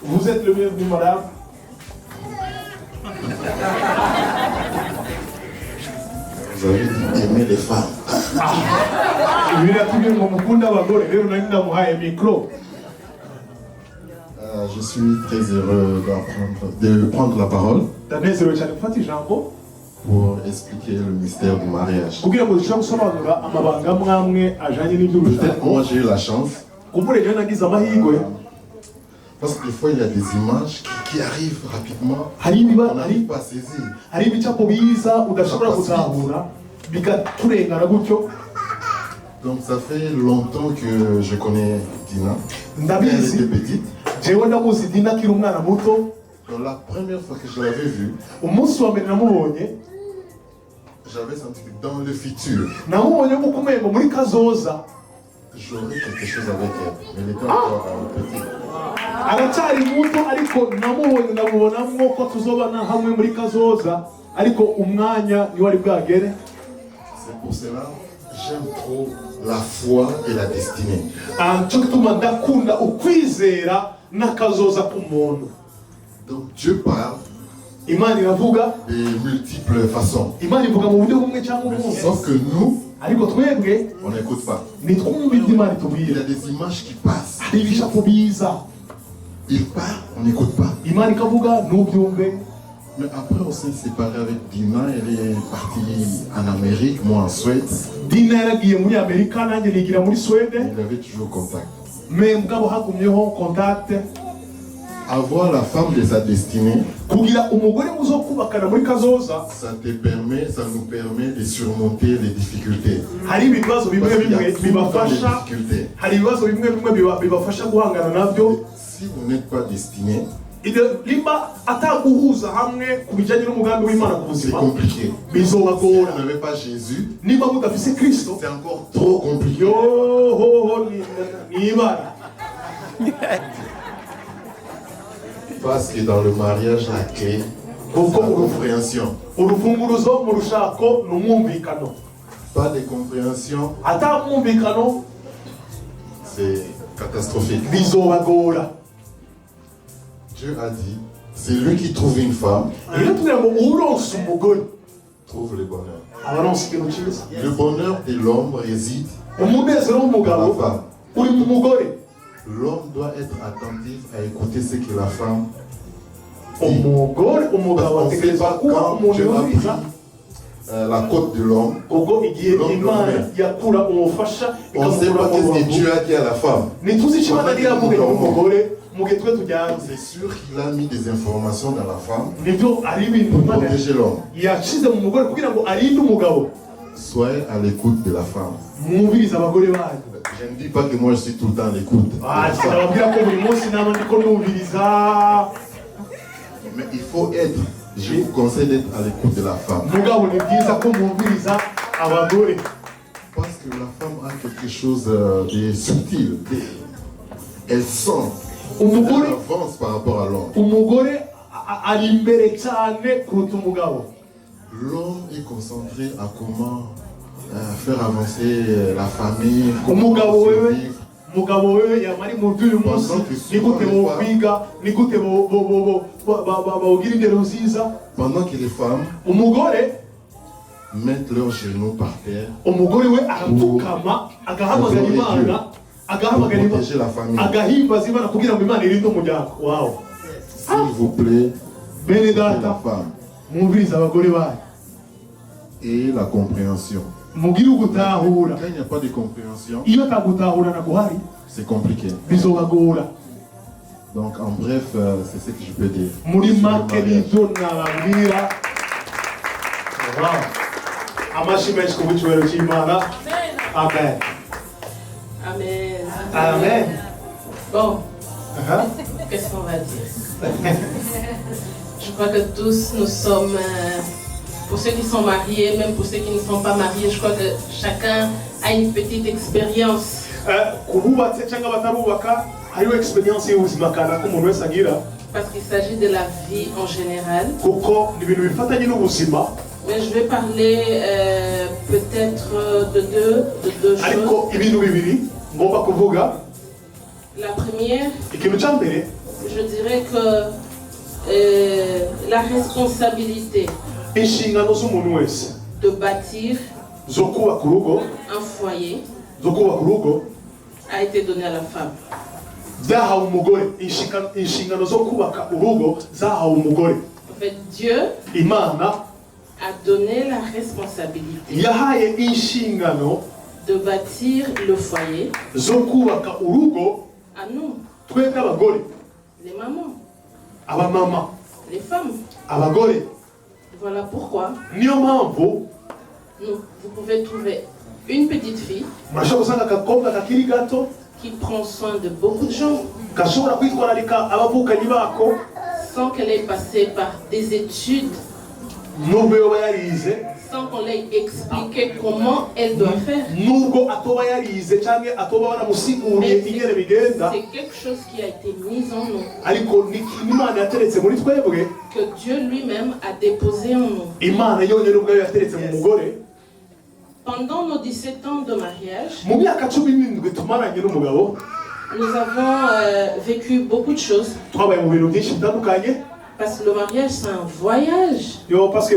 vous êtes le bienvenu, madame. Vous avez dit aimer les femmes. Je suis très heureux de prendre la parole pour expliquer le mystère du mariage. Peut-être moi j'ai eu la chance. Parce que des fois il y a des images qui arrivent rapidement. On n'arrive pas à saisir. Donc ça fait longtemps que je connais Dina. Elle était petite. Donc la première fois que je l'avais vue, j'avais senti que dans le futur, j'aurais quelque chose avec elle. Mais elle était encore petite. C'est pour cela que j'aime trop la foi et la destinée. Donc Dieu parle de multiples façons. Sauf que nous, on n'écoute pas. Il y a des images qui passent. Il part, on n'écoute pas. Mais après on s'est séparé avec Dina, elle est partie en Amérique, moi en Suède. Il avait toujours contact. Avoir la femme de sa destinée, ça nous permet de surmonter les difficultés. Parce qu'il y a tout le temps des difficultés. Si vous n'êtes pas destiné, limba ataguhuza hamwe ku bijyanye n'umugambi w'Imana ku C'est buzima compliqué. bizobagora. Si vous n'avez pas Jésus, Niba mudafise Kristo c'est encore trop compliqué. yohoho ni ibara. Parce que dans le mariage, la clé, c'est la compréhension. Urufunguruzo mu rushako ni umwumvikano. Pas de compréhension, Ata mwumvikano c'est catastrophique. bizobagora. Dieu a dit, c'est lui qui trouve une femme, Iyo tugira ngo uronse umugore trouve le bonheur. abaronse ikintu cyiza. Le bonheur de l'homme réside Umunezero dans w'umugabo la femme. uri mu mugore. L'homme doit être attentif à écouter ce que la femme dit. Umugore Parce umugabo qu'on ne sait ategereza pas kuba quand umuntu Dieu a yumviriza pris la côte de l'homme. ubwo igihe Imana yakura umufasha On ne sait ikamukura pas mu qu'est-ce que rubavu. Dieu a dit à la femme. Ntituzi icyo Imana yari yavuganye n'umugore mu gihe twe tujyanye. C'est sûr qu'il a mis des informations dans la femme Nibyo ari ibintu pour Imana protéger l'homme. yashize mu mugore kugira ngo arinde umugabo. Soyez à l'écoute de la femme. Mwumvirize abagore banyu. Je ne dis pas que moi je suis tout le temps à l'écoute. Sinababwira ko buri munsi naba ndiko numviriza. Mais il faut être, je vous conseille d'être à l'écoute de la femme. Mugabo ni byiza ko mwumviriza abagore. Parce que la femme a quelque chose de subtil. Elle sent. Elle Umugore avance par rapport à l'homme. umugore ari imbere cyane kuruta umugabo. L'homme est concentré à comment faire avancer la famille, comment Umugabo wewe survivre. umugabo wewe yamari mu by'uyu munsi ni gute bo kwiga ni gute bawugira indero nziza. Pendant que les femmes Umugore mettent leurs genoux par terre umugore we arapfukama agahamagara Imana agahamagara pour Imana protéger la famille. agahimbaza Imana kugira ngo Imana irinde umuryango wawe. S'il vous plaît, Bene c'est la data femme. mwumvirize abagore banyu Et la compréhension. mugire ugutahura. Quand il n'y a pas de compréhension, Iyo atagutahura naguhari c'est compliqué. bizobagora. Donc en bref, c'est ce que je peux dire. Muri Sur le make mariage. n'ibyo nababwira. Wow. Amashyi menshi ku bw'icyubahiro cy'Imana. Amen. Amen. Amen. Bon, Uh-huh. qu'est-ce qu'on va dire? Je crois que tous nous sommes, pour ceux qui sont mariés, même pour ceux qui ne sont pas mariés, je crois que chacun a une petite expérience. Ku bubatse cyangwa batarubaka hariho experience y'ubuzima kanaka umuntu wese agira Parce qu'il s'agit de la vie en général. kuko ni ibintu bifatanye n'ubuzima. Mais je vais parler peut-être de deux choses. Ariko ibintu bibiri ngomba kuvuga. La première, Ikintu cya mbere je dirais que la responsabilité inshingano z'umuntu wese de bâtir zo kubaka urugo un foyer a été donnée à la femme. zahawe umugore. Inshingano zo kubaka urugo zahawe umugore. En fait, Dieu Imana a donné la responsabilité yahaye inshingano de bâtir le foyer zo kubaka urugo à nous, twebwe abagore, les mamans, abamama, les femmes. abagore. Voilà pourquoi Niyo mpamvu vous pouvez trouver une petite fille murashobora gusanga agakobwa kakiri gato qui prend soin de beaucoup de gens gashobora kwitwararika abavukanyi bako sans qu'elle ait passé par des études, nubwo yoba yarize, sans qu'on l'ait expliqué comment elle doit faire. nubwo atoba yarize cyangwa atoba baramusiguriye ingene bigenda, C'est quelque chose qui a été mis en nous, ariko ni ikintu Imana yateretse muri twebwe. que Dieu lui-même a déposé en nous. Imana yonyine ubwayo yateretse mu mugore. Pendant nos 17 ans de mariage, Mu myaka 17 tumaranye n'umugabo nous avons vécu beaucoup de choses. twabaye mu bintu byinshi bitandukanye. Parce que le mariage, c'est un voyage. Yo parce que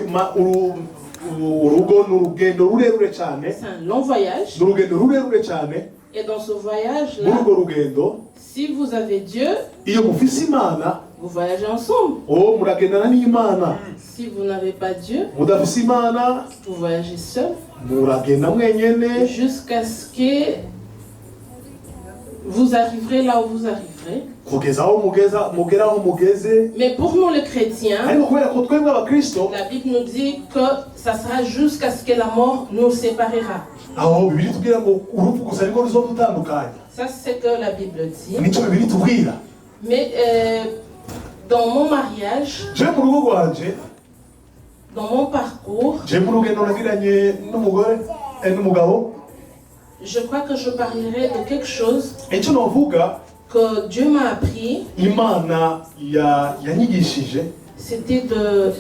urugo ni urugendo rurerure cyane, C'est un long voyage. ni urugendo rurerure cyane. Et dans ce Muri voyage-là, urwo rugendo si vous avez Dieu, iyo mufise Imana, vous voyagez ensemble. muragendana n'Imana. Si vous n'avez pas Dieu, Mudafise Imana, vous voyagez seul. muragenda mwenyene Jusqu'à ce que vous arriverez là où vous arriverez. kugeza aho mugera aho mugeze. Mais pour nous les chrétiens, Ariko kubera ko twebwe abakristo, la Bible nous dit que ça sera jusqu'à ce que la mort nous séparera. aho Bibiri tubwira ngo urupfu gusa nirwo ruzodutandukanya. Ça, c'est ce que la Bible dit. Nicyo Bibiri tubwira. Mais Dans mon mariage, je mu rugo rwanje dans mon parcours, je mu rugendo nagiranye n'umugore n'umugabo je crois que je parlerai de quelque chose icyo novuga que Dieu m'a appris. imana yanyigishije C'était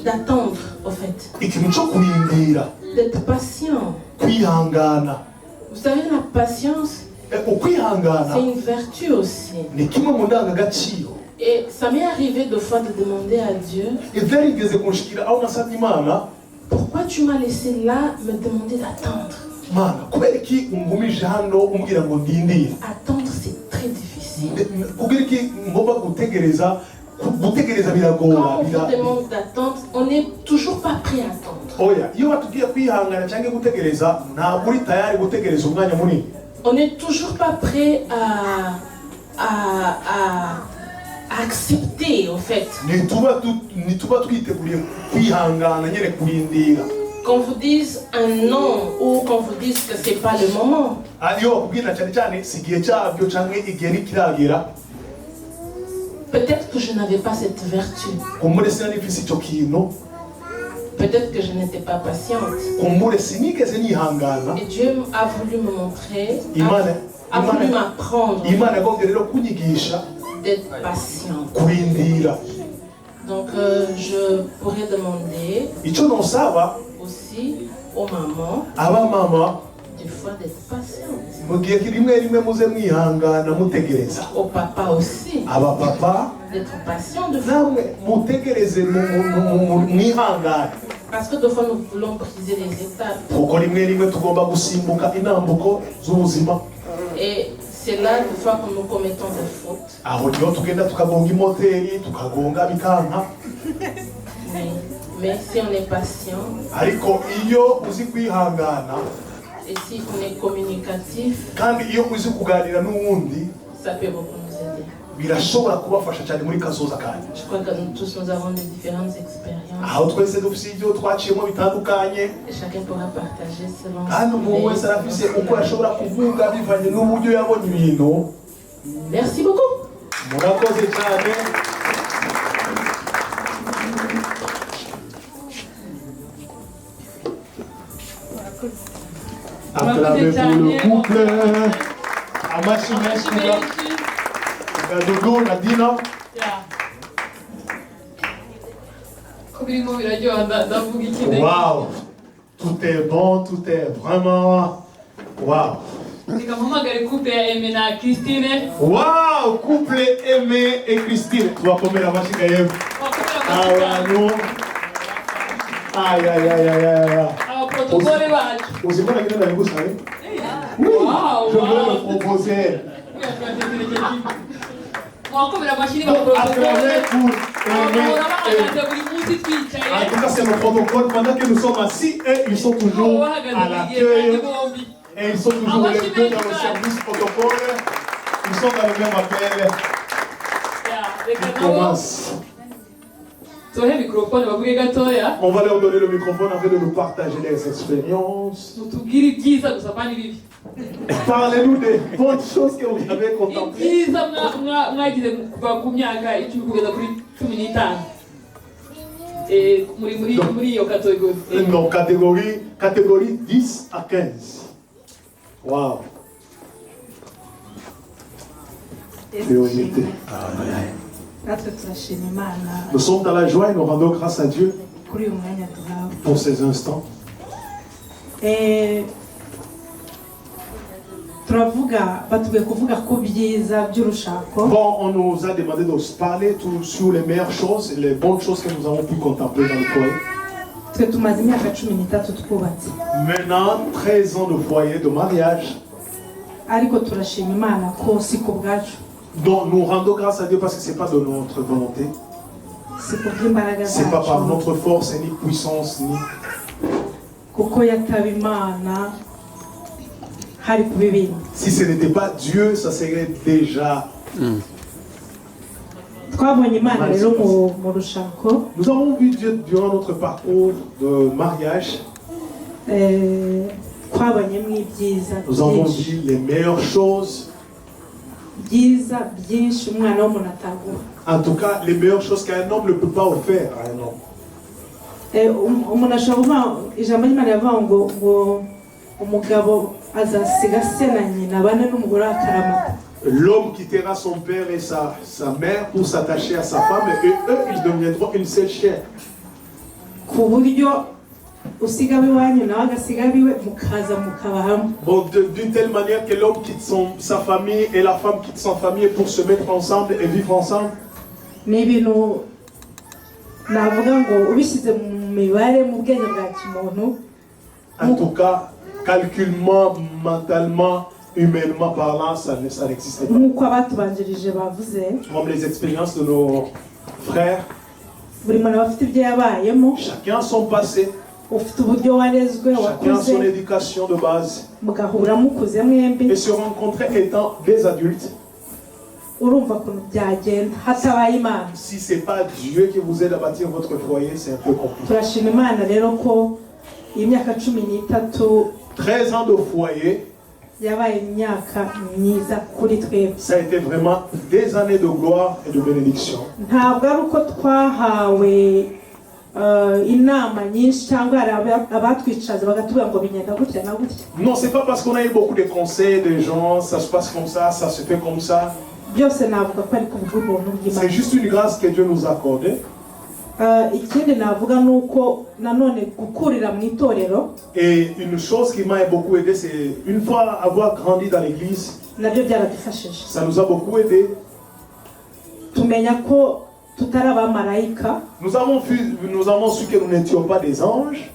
d'attendre, au fait, ikintu cyo kurindira d'être patient. kwihangana. Vous savez, la patience, ukwihangana c'est une vertu aussi. ni kimwe mu ndangagaciro. Et ça m'est arrivé de fois de demander à Dieu, ibyarigeze kunshikira aho nasabye imana, pourquoi tu m'as laissé là me demander d'attendre? mana kubera iki ungumije hano umbwira ngo ndindire? Attendre, c'est très difficile. kubera iki ngomba gutegereza biragora. Quand on vous demande d'attendre, on n'est toujours pas prêt à attendre. Oya, iyo batubwiye kwihangana cyangwa gutegereza ntabwo uri tayari gutegereza umwanya munini. On n'est toujours pas prêt à accepter, en fait. Ntituba twiteguriye kwihangana nyine kurindira. Qu'on vous dise un non ou qu'on vous dise que c'est pas le moment. Iyo bakubwira cyane cyane si igihe cyabyo cyangwa igihe ntikiragera. Peut-être que je n'avais pas cette vertu. Kumbure sinanifise icyo kintu. Peut-être que je n'étais pas patiente. Kumbure sinigeze nihangana. Et Dieu a voulu me montrer, a voulu Imana m'apprendre Imana yagombye rero kunyigisha d'être patient. kurindira. Donc je pourrais demander Icyo nosaba aussi aux mamans abamama des fois d'être patientes. mu gihe rimwe muze mwihangana mutegereza. Au papa aussi Abapapa d'être patient de fois. namwe mutegereze mwihangane. Parce que de fois nous voulons briser les étapes. kuko rimwe tugomba gusimbuka intambuko z'ubuzima. Et c'est là des fois que nous commettons des fautes. Aho niho tugenda tukagonga imoteri tukagonga bikanka. Mais si on est patient Ariko iyo uzi kwihangana et si on est communicatif, kandi iyo uzi kuganira n'uwundi ça peut beaucoup nous aider. birashobora kubafasha cyane muri kazoza kandi. Je crois que nous tous nous avons des différentes expériences. Aho twese dufite ibyo twaciyemo bitandukanye Et chacun pourra partager selon kandi umuntu wese arafise uko yashobora kuvuga bivanye n'uburyo yabonye ibintu. Merci beaucoup. Murakoze cyane. Acclamez pour le couple. Amashi menshi Gadudu na Dina. Wow, tout est bon, tout est vraiment wow. Wow, couple Aimé et Christine. Tu vas combien la machine Gaëv? Ah ouais, non. Aïe, aïe, aïe, aïe, aïe. Vous avez pas la gueule avec vous, savez? Oui, je veux le proposer. Acclamez pour Aimé. En tout cas, c'est le protocole. Pendant que nous sommes assis, et ils sont toujours à l'accueil. Et ils sont toujours les deux dans le service protocole. Ils sont dans le même appel. Ils commencent. On va leur donner le microphone afin de nous partager les expériences. Parlez-nous des bonnes choses que vous avez contemplées. Non, catégorie 10 à 15. Wow. Priorité. Nous sommes dans la joie et nous rendons grâce à Dieu pour ces instants. Bon, on nous a demandé de se parler sur les meilleures choses et les bonnes choses que nous avons pu contempler dans le foyer. Maintenant, 13 ans de foyer, de mariage. Donc nous rendons grâce à Dieu parce que ce n'est pas de notre volonté. Ce n'est pas par notre force, ni puissance, ni... Si ce n'était pas Dieu, ça serait déjà... Nous avons vu Dieu durant notre parcours de mariage. Nous avons vu les meilleures choses. byiza byinshi umwana w'umuntu ataguha. En tout cas, les meilleures choses qu'un homme ne peut pas offrir à un homme. Umuntu ashobora kuvuga, ijambo ry'Imana rivuga ngo umugabo azasiga se na nyina abane n'umugore w'akaramata. L'homme quittera son père et sa mère pour s'attacher à sa femme et eux, ils deviendront une seule chair. Ku buryo usiga iwanyu nawe agasiga iwe mukaza mukaba hamwe. Bon, d'une telle manière que l'homme quitte sa famille et la femme quitte sa famille pour se mettre ensemble et vivre ensemble. Ni ibintu navuga ngo ubishyize mu mibare mu bwenge bwa kimuntu. En tout cas, calculement, mentalement, humainement parlant, ça n'existe pas. Nk'uko abatubanjirije bavuze, Comme les expériences de nos frères, buri muntu aba afite ibyo yabayemo, chacun son passé, ufite uburyo warezwe chacun son wakuze, éducation de base. mugahura mukuze mwembi, Et se rencontrer étant des adultes. urumva ukuntu byagenda hatabaye Imana. Si ce n'est pas Dieu qui vous aide à bâtir votre foyer, c'est un peu compliqué. Turashima Imana rero ko iyi myaka 13 13 ans de foyer, yabaye imyaka myiza kuri twebwe. ça a été vraiment des années de gloire et de bénédiction. Ntabwo ari uko twahawe inama nyinshi cyangwa hari abatwicaza bagatubwira ngo bigenda gutya na gutya. Non, c'est pas parce qu'on a eu beaucoup de conseils des gens, ça se passe comme ça se fait comme ça. Byose navuga ko ari kubw'ubuntu bw'Imana. C'est juste une grâce que Dieu nous a accordée. Ikindi navuga nuko nanone gukurira mu itorero. Et une chose qui m'a beaucoup aidé, c'est une fois avoir grandi dans l'église, Nabyo byaradufashije. ça nous a beaucoup aidé. Tumenya ko tutari abamarayika. Nous avons su que nous n'étions pas des anges.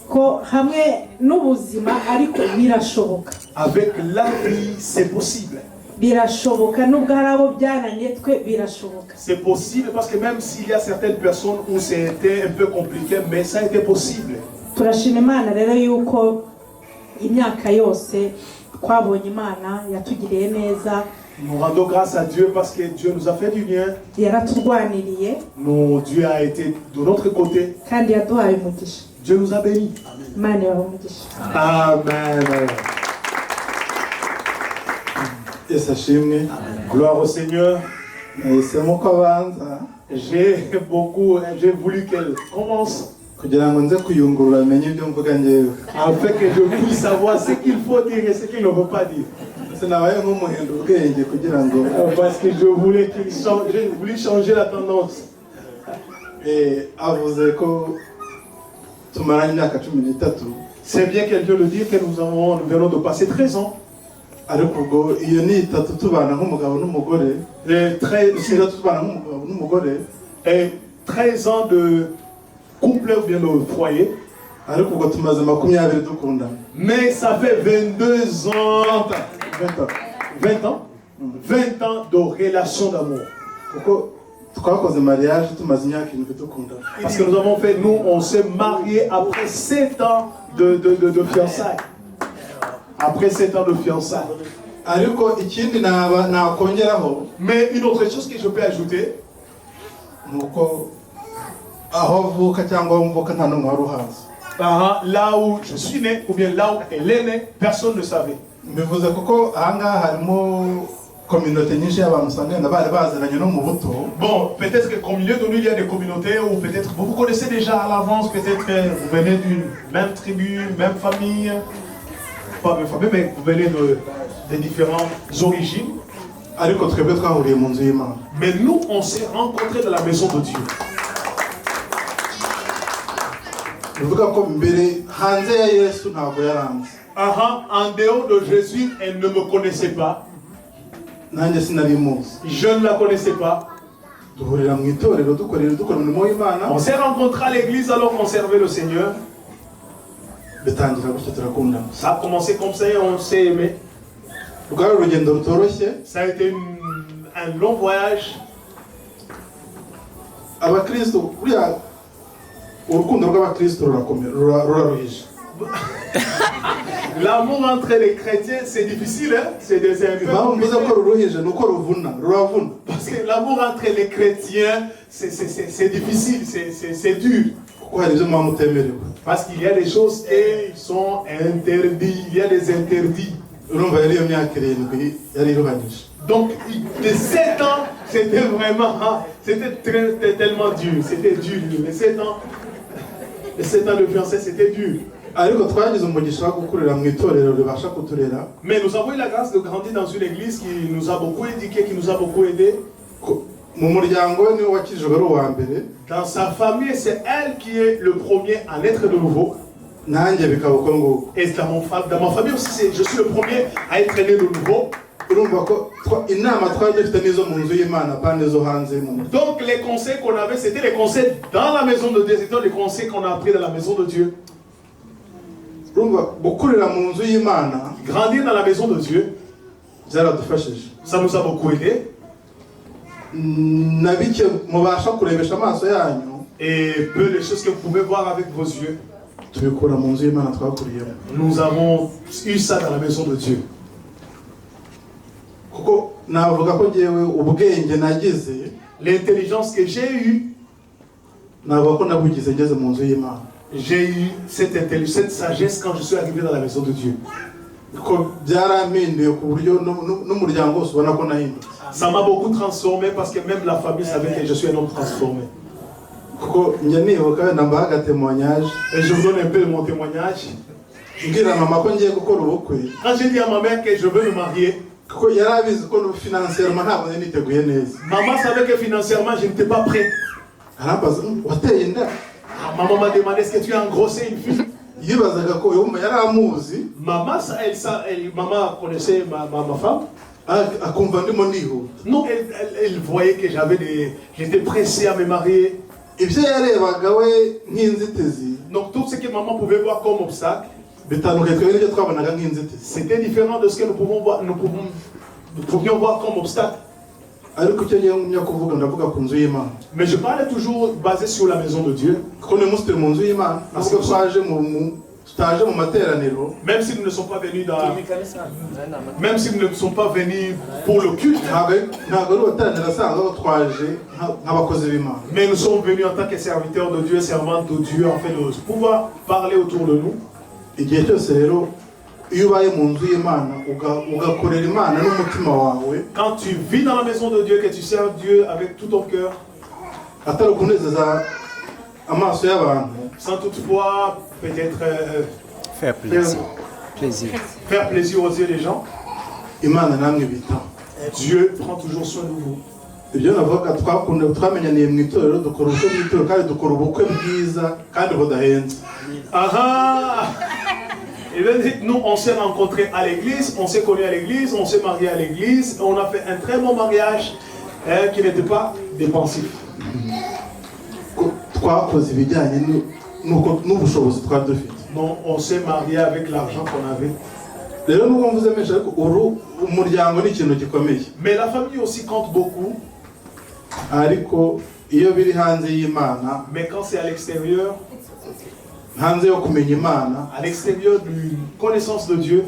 Ko hamwe n'ubuzima ariko birashoboka. Avec la vie, c'est possible. Birashoboka nubwo hari abo byananiye twe birashoboka. C'est possible parce que même s'il y a certaines personnes où c'était un peu compliqué, mais ça a été possible. Turashima Imana rero yuko imyaka yose twabonye Imana yatugiriye neza. Nous rendons grâce à Dieu parce que Dieu nous a fait du bien. Yaraturwaniriye. Dieu a été de notre côté. Kandi yaduhaye umugisha. Dieu nous a bénis. Imana yabaha umugisha. Amen. Yesu ashimwe. Gloire au Seigneur. Nahisemo ko abanza J'ai voulu qu'elle commence kugira ngo nze kuyungurura amenye ibyo mvuga njyewe. afin que je puisse savoir ce qu'il faut dire et ce qu'il ne faut pas dire. Sinabaye nk'umuhenda ubwenge kugira ngo Parce que je voulais changer la tendance. avuze ko tumaranye imyaka 13. C'est bien qu'elle vient le dire que nous venons de passer 13 ans. Ariko ubwo iyo ni itatu tubana nk'umugabo n'umugore. Et 13 ans de couple ou bien de foyer. Ariko ubwo tumaze 20 dukundana. Mais ça fait 22 ans. 20 ans de relation d'amour. Kuko twakoze mariage tumaze imyaka 7 dukundana. Parce que on s'est mariés après 7 ans de fiançailles. Après 7 ans de fiançailles. Ariko ikindi nakongeraho, Mais une autre chose que je peux ajouter, nuko aho avuka cyangwa aho mvuka nta n'umwe wari uhazi. là où je suis né ou bien là où elle est née, personne ne savait. Mbivuze kuko ahangaha harimo communauté nyinshi y'abantu usanga bari baziranye no mu buto. Bon, peut-être qu'au milieu de nous il y a des communautés où peut-être vous vous connaissez déjà à l'avance, peut-être que vous venez d'une même tribu, même famille, pas même famille, mais vous venez de différentes origines. Ariko twebwe twahuriye mu nzu y'Imana. Mais nous, on s'est rencontrés dans la maison de Dieu. Bivuga ko mbere hanze ya Yesu ntabwo yaranze. En dehors de Jésus, elle ne me connaissait pas. Nanjye sinari muzi. Je ne la connaissais pas. Duhurira mu itorero dukora umurimo w'Imana. On s'est rencontrés à l'église alors qu'on servait le Seigneur. Bitangira gutyo turakundana. Ça a commencé comme ça et on s'est aimé. Rwari urugendo rutoroshye. Ça a été un long voyage. Abakristo buriya urukundo rw'abakristo ruraruhije. L'amour entre les chrétiens, c'est difficile, hein? C'est un peu compliqué. Parce que l'amour entre les chrétiens, c'est difficile, c'est dur. Parce qu'il y a des choses qui sont interdites, il y a des interdits. Donc, les 7 ans, c'était vraiment, c'était tellement dur, c'était dur. Les 7 ans de fiançailles, c'était dur. ariko twagize umugisha wo gukurira mu itorero ribasha kuturera. Mais nous avons eu la grâce de grandir dans une église qui nous a beaucoup éduqués, qui nous a beaucoup aidés. Mu muryango we niwe wakijijwe ari uwa mbere. Dans sa famille, c'est elle qui est le premier à naître de nouveau. Nanjye bikaba uko nguko. Et dans ma famille aussi, je suis le premier à être né de nouveau. Urumva ko inama twari dufite n'izo mu nzu y'Imana kandi n'izo hanze mu muryango. Donc les conseils qu'on avait, c'était les conseils dans la maison de Dieu, c'était les conseils qu'on a appris dans la maison de Dieu. Urumva gukurira mu nzu y'Imana, grandir dans la maison de Dieu, byaradufashije. Ça nous a beaucoup aidé. Na bike mubasha kurebesha amaso yanyu, et peu de choses que vous pouvez voir avec vos yeux, tubikura mu nzu y'Imana twakuriyemo. Nous avons eu ça dans la maison de Dieu. Kuko navuga ko ngewe ubwenge nagize, l'intelligence que j'ai eue, navuga ko nabugize ngeze mu nzu y'Imana. J'ai eu cette sagesse quand je suis arrivé dans la maison de Dieu. Byarampinduye ku buryo n'umuryango wose ubona ko nahindutse. Ça m'a beaucoup transformé parce que même la famille savait que je suis un homme transformé. Kuko njya nibuka wenda mbaha agatémoignage. Et je vous donne un peu de mon témoignage. Mbwira mama ko ngiye gukora ubukwe. Quand j'ai dit à ma mère que je veux me marier, kuko yari abizi ko financièrement ntabwo nari niteguye neza. Maman savait que financièrement je n'étais pas prêt. Arabaza wateye inda. Maman m'a demandé est-ce que tu as engrossé une fille. Yibazaga ko yari amuzi. Maman connaissait ma femme. Akumva ndimo ndihuta. Non, elle voyait que j'étais pressé à me marier. Ibyo yarebaga we nk'inzitizi. Donc tout ce que maman pouvait voir comme obstacle, bitandukanye twebwe n'ibyo twabonaga nk'inzitizi. C'était différent de ce que nous pouvions voir comme obstacle. Ariko icyo ngiye kuvuga ndavuga ku nzu y'Imana. Mais je parlais toujours basé sur la maison de Dieu. Kuko ni musitiri mu nzu y'Imana. Parce que twaje mu materaniro. Même si nous ne sommes pas venus même si nous ne sommes pas venus pour le culte. Ntabwo ari uwateranira asanzwe aho twaje nk'abakozi b'Imana. Mais nous sommes venus en tant que serviteurs de Dieu, servantes de Dieu, afin de pouvoir parler autour de nous. Igihe cyose rero iyo ubaye mu nzu y'Imana ugakorera Imana n'umutima wawe. Quand tu vis dans la maison de Dieu, que tu sers Dieu avec tout ton cœur, atari ukunezeza amaso y'abantu, sans toutefois peut-être faire plaisir. Faire plaisir aux yeux des gens. Imana namwe bita. Dieu prend toujours soin de vous. Ibyo navuga twamenyaniye mu itorero dukora ubukwe bw'itorero kandi dukora ubukwe bwiza kandi budahenze. Nous, on s'est rencontrés à l'église, on s'est connus à l'église, on s'est mariés à l'église, on a fait un très bon mariage qui n'était pas dépensif. Twakoze ibijyanye n'ubushobozi twari dufite. Non, on s'est marié avec l'argent qu'on avait. Rero nubwo mvuze menshi ariko umuryango ni ikintu gikomeye. Mais la famille aussi compte beaucoup. Ariko iyo biri hanze y'Imana, mais quand c'est à l'extérieur, hanze yo kumenya Imana, à l'extérieur d'une connaissance de Dieu,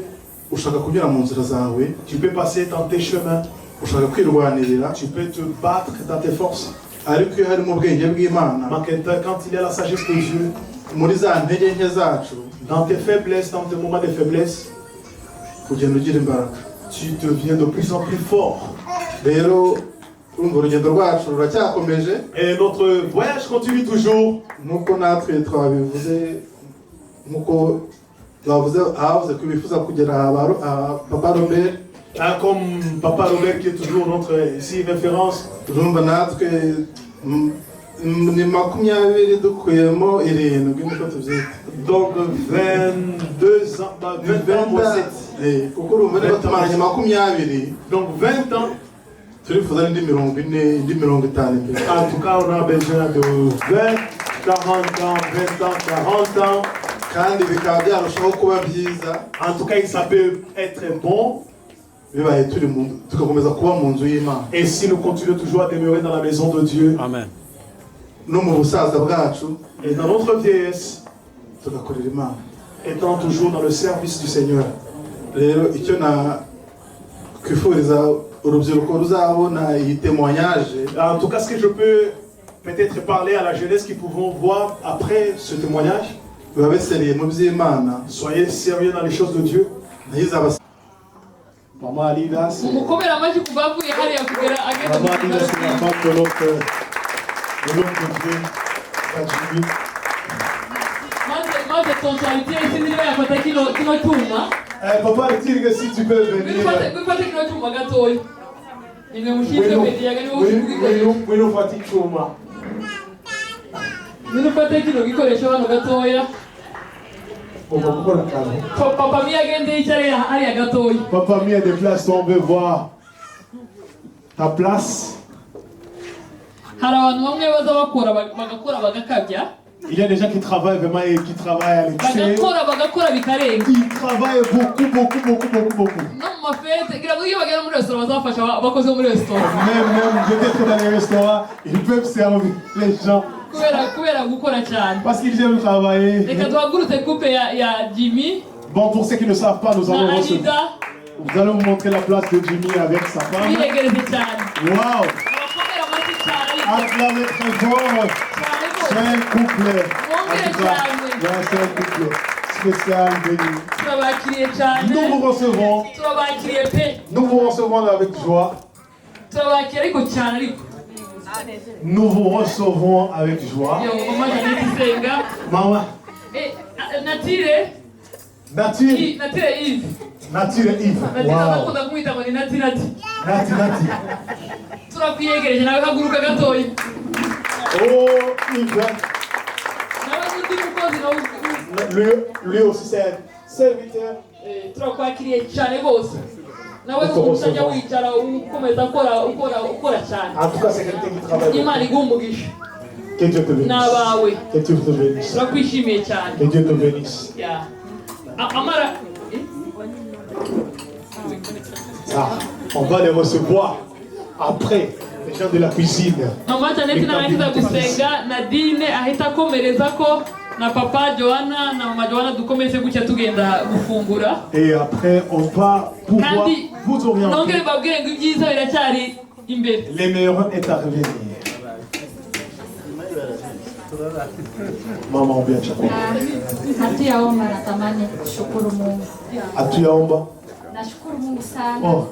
ushaka kunyura mu nzira zawe, tu peux passer dans tes chemins, ushaka kwirwanirira, tu peux te battre dans tes forces. Ariko iyo harimo ubwenge bw'Imana, quand il y a la sagesse de Dieu, muri za ntege nke zacu, dans tes faiblesses, dans tes moments de faiblesse, ugenda ugira imbaraga. Tu deviens de plus en plus fort. Rero urugendo rwacu ruracyakomeje. Et notre voyage continue toujours. Nuko natwe twabivuze, nuko twavuze ahavuze ko bifuza kugera Papa Robert. Comme Papa Robert qui est toujours notre ici référence. Urumva natwe ni 20 dukuyemo 7 niko tubyita. Donc 22 ans, 20 ans. Kuko urumva niba tumaranye 20. Donc 20 ans. Turifuza indi 40, indi 50 imbere. En tout cas, on a besoin de 20, 40 ans, 20 ans, 40 ans. Kandi bikaba byarushaho kuba byiza. En tout cas, ça peut être bon. Et si nous continuons toujours à demeurer dans la maison de Dieu, Amen. Et dans notre vieillesse, étant toujours dans le service du Seigneur. En tout cas, ce que je peux peut-être parler à la jeunesse qui pourront voir après ce témoignage, soyez sérieux dans les choses de Dieu. Maman Alida, c'est... Umukomera amaji kubavuye hariya kugera agenda. Maman Alida, c'est la femme de l'autre Dieu, Jimmy. Maze tontualite isindiriwe yafata kino cyuma. Papa, dis que si tu peux venir. Gwifate kino cyuma gatoya. Nimwe mushinzwe media gani wo Wino fati cyuma. Nino fate kino gikoresho hano gatoya. Papa Mia agende yicare hariya gatoya. Papa Mia déplace, on veut voir ta place. Hari abantu bamwe baza bakora bagakora bagakabya. Il y a des gens qui travaillent vraiment et qui travaillent à l'excès. Bagakora bikarenga. Ils travaillent beaucoup. No mu mafete gira ngo iyo bagera muri restaurant bazafasha abakoze muri restaurant. Même peut-être dans les restaurants, ils peuvent servir les gens. Kubera gukora cyane. Parce qu'ils aiment travailler. Reka tuhagurutse coupe ya Jimmy. Bon, pour ceux qui ne savent pas, nous allons recevoir. Nous allons vous montrer la place de Jimmy avec sa femme. Waouh! Acclamez très fort. C'est un couple. C'est un couple spécial, béni. Nous vous recevons. Nous vous recevons avec joie. Nous vous recevons avec joie. Maman. Natire Yves. Wow. Nati. Turakwiyegereje nawe haguruka gatoya. Oh, Yves. Lui aussi c'est un serviteur. Turakwakiriye cyane bose. Nawe utajya wicara ukomeza ukora cyane. En tout cas, c'est quelqu'un qui travaille. Imana igumugisha. Que Dieu te bénisse. Nabawe. Que Dieu te bénisse. Turakwishimiye cyane. Que Dieu te bénisse. Yeah. Amara. Ça, on va les recevoir après, les gens de la cuisine. Mama Janeti narangiza gusenga Nadine ahita akomereza ko na papa Joanna na mama Joanna dukomeze gutya tugenda gufungura. Et après, on va pouvoir vous orienter. Nongere babwire ngo ibyiza biracyari imbere. Les meilleurs est à revenir. Maman bien chakula. Hatuyaomba, natamani kushukuru Mungu. Hatuyaomba. Nashukuru Mungu sana. Oh.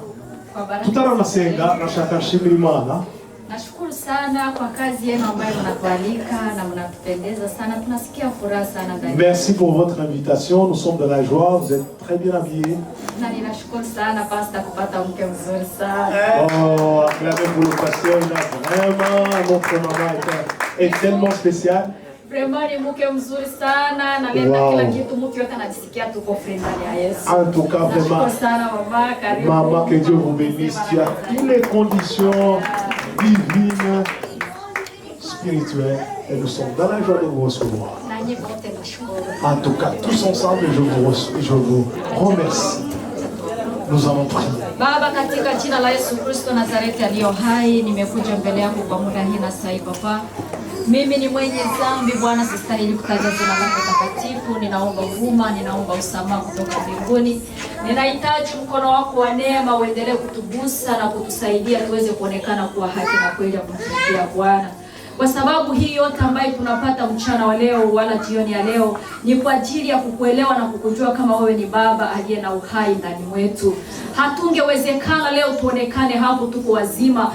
Tutarasenga nashaka shimira Imana. Nashukuru sana kwa kazi yenu ambayo mnatualika na mnatupendeza sana. Tunasikia furaha sana ndani. Merci pour votre invitation. Nous sommes dans la joie. Vous êtes très bien habillés. Na ninashukuru sana pastor kupata mke mzuri sana. Oh, acclamez pour le pasteur. Il a vraiment notre maman est tellement spéciale. Vraiment ni mke mzuri sana na leta kila kitu mke yote anajisikia tuko free ndani ya Yesu. En tout cas, vraiment. Sana mama, karibu. Maman, que Dieu vous bénisse. Tu as toutes les conditions divines, spirituelles, et nous sommes dans la joie de vous recevoir. En tout cas, tous ensemble, je vous remercie. Nous allons prier. Baba, katika jina la Yesu Kristo Nazareti aliyo hai, nimekuja mbele yako kwa muda hii na sai Papa. Mimi ni mwenye dhambi Bwana, sistahili kutaja jina lako takatifu. Ninaomba huruma, ninaomba usamaha kutoka mbinguni. Ninahitaji mkono wako wa neema uendelee kutugusa na kutusaidia tuweze kuonekana kuwa haki na kweli ya kumtumikia Bwana. Kwa sababu hii yote ambayo tunapata mchana wa leo wala jioni ya leo ni kwa ajili ya kukuelewa na kukujua kama wewe ni Baba aliye na uhai ndani mwetu. Hatungewezekana leo tuonekane hapo tuko wazima.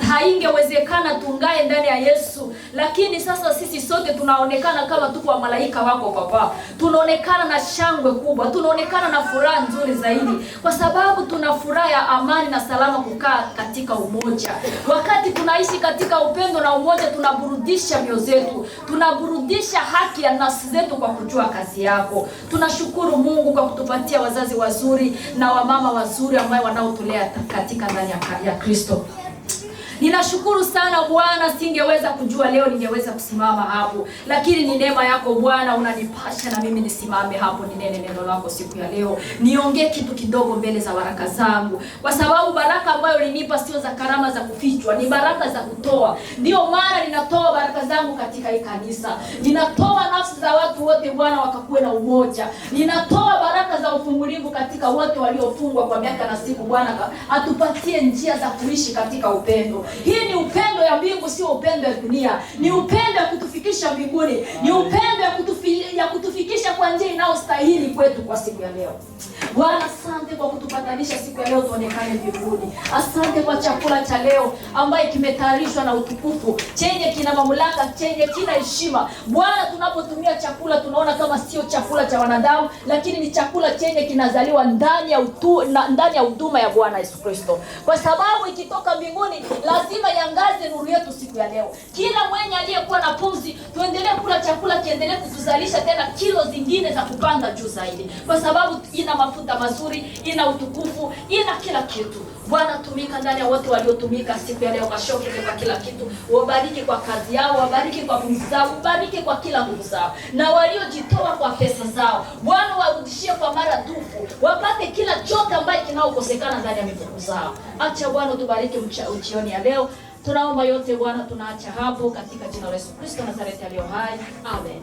Haingewezekana tungae ndani ya Yesu. Lakini sasa sisi sote tunaonekana kama tuko wa malaika wako Papa. Tunaonekana na shangwe kubwa, tunaonekana na furaha nzuri zaidi kwa sababu tuna furaha ya amani na salama kukaa katika umoja. Wakati tunaishi katika upendo na umoja, tunaburudisha mioyo zetu, tunaburudisha haki ya nafsi zetu kwa kujua kazi yako. Tunashukuru Mungu kwa kutupatia wazazi wazuri na wamama wazuri ambao wanaotulea katika ndani ya Kristo. Ninashukuru sana Bwana, singeweza kujua leo ningeweza kusimama hapo. Lakini ni neema yako Bwana unanipasha na mimi nisimame hapo ninene neno lako siku ya leo. Niongee kitu kidogo mbele za baraka zangu. Kwa sababu baraka ambayo ulinipa sio za karama za kufichwa, ni baraka za kutoa. Ndio maana ninatoa baraka zangu katika hii kanisa. Ninatoa nafsi za watu wote Bwana wakakuwe na umoja. Ninatoa baraka za ufungulivu katika wote waliofungwa kwa miaka na siku Bwana. Atupatie njia za kuishi katika upendo. Hii ni upendo ya mbingu, sio upendo ya dunia. Ni upendo ya kutufikisha mbinguni. Ni upendo ya kutufikisha kwa njia inayostahili kwetu kwa siku ya leo. Bwana, asante kwa kutupatanisha siku ya leo tuonekane mbinguni. Asante kwa chakula cha leo ambaye kimetayarishwa na utukufu, chenye kina mamlaka, chenye kina heshima. Bwana, tunapotumia chakula tunaona kama sio chakula cha wanadamu, lakini ni chakula chenye kinazaliwa ndani ya huduma ya Bwana Yesu Kristo. Kwa sababu ikitoka mbinguni lazima iangaze nuru yetu siku ya leo. Kila mwenye aliyekuwa na pumzi, tuendelee kula chakula kiendelee kutuzalisha tena kilo zingine za kupanda juu zaidi. Kwa sababu ina mafuta mazuri, ina utukufu, ina kila kitu. Bwana, tumika ndani ya wote waliotumika siku ya leo, kashoke kwa kila kitu. Wabariki kwa kazi yao, wabariki kwa pumzi zao, wabariki kwa kila nguvu zao. Na waliojitoa kwa pesa zao, Bwana, warudishie kwa mara dufu. Wapate kila chote ambaye kinaokosekana ndani ya mifuko zao. Acha Bwana tubariki uchioni ya leo. Tunaomba yote Bwana, tunaacha hapo katika jina la Yesu Kristo Nazareti aliye hai. Amen.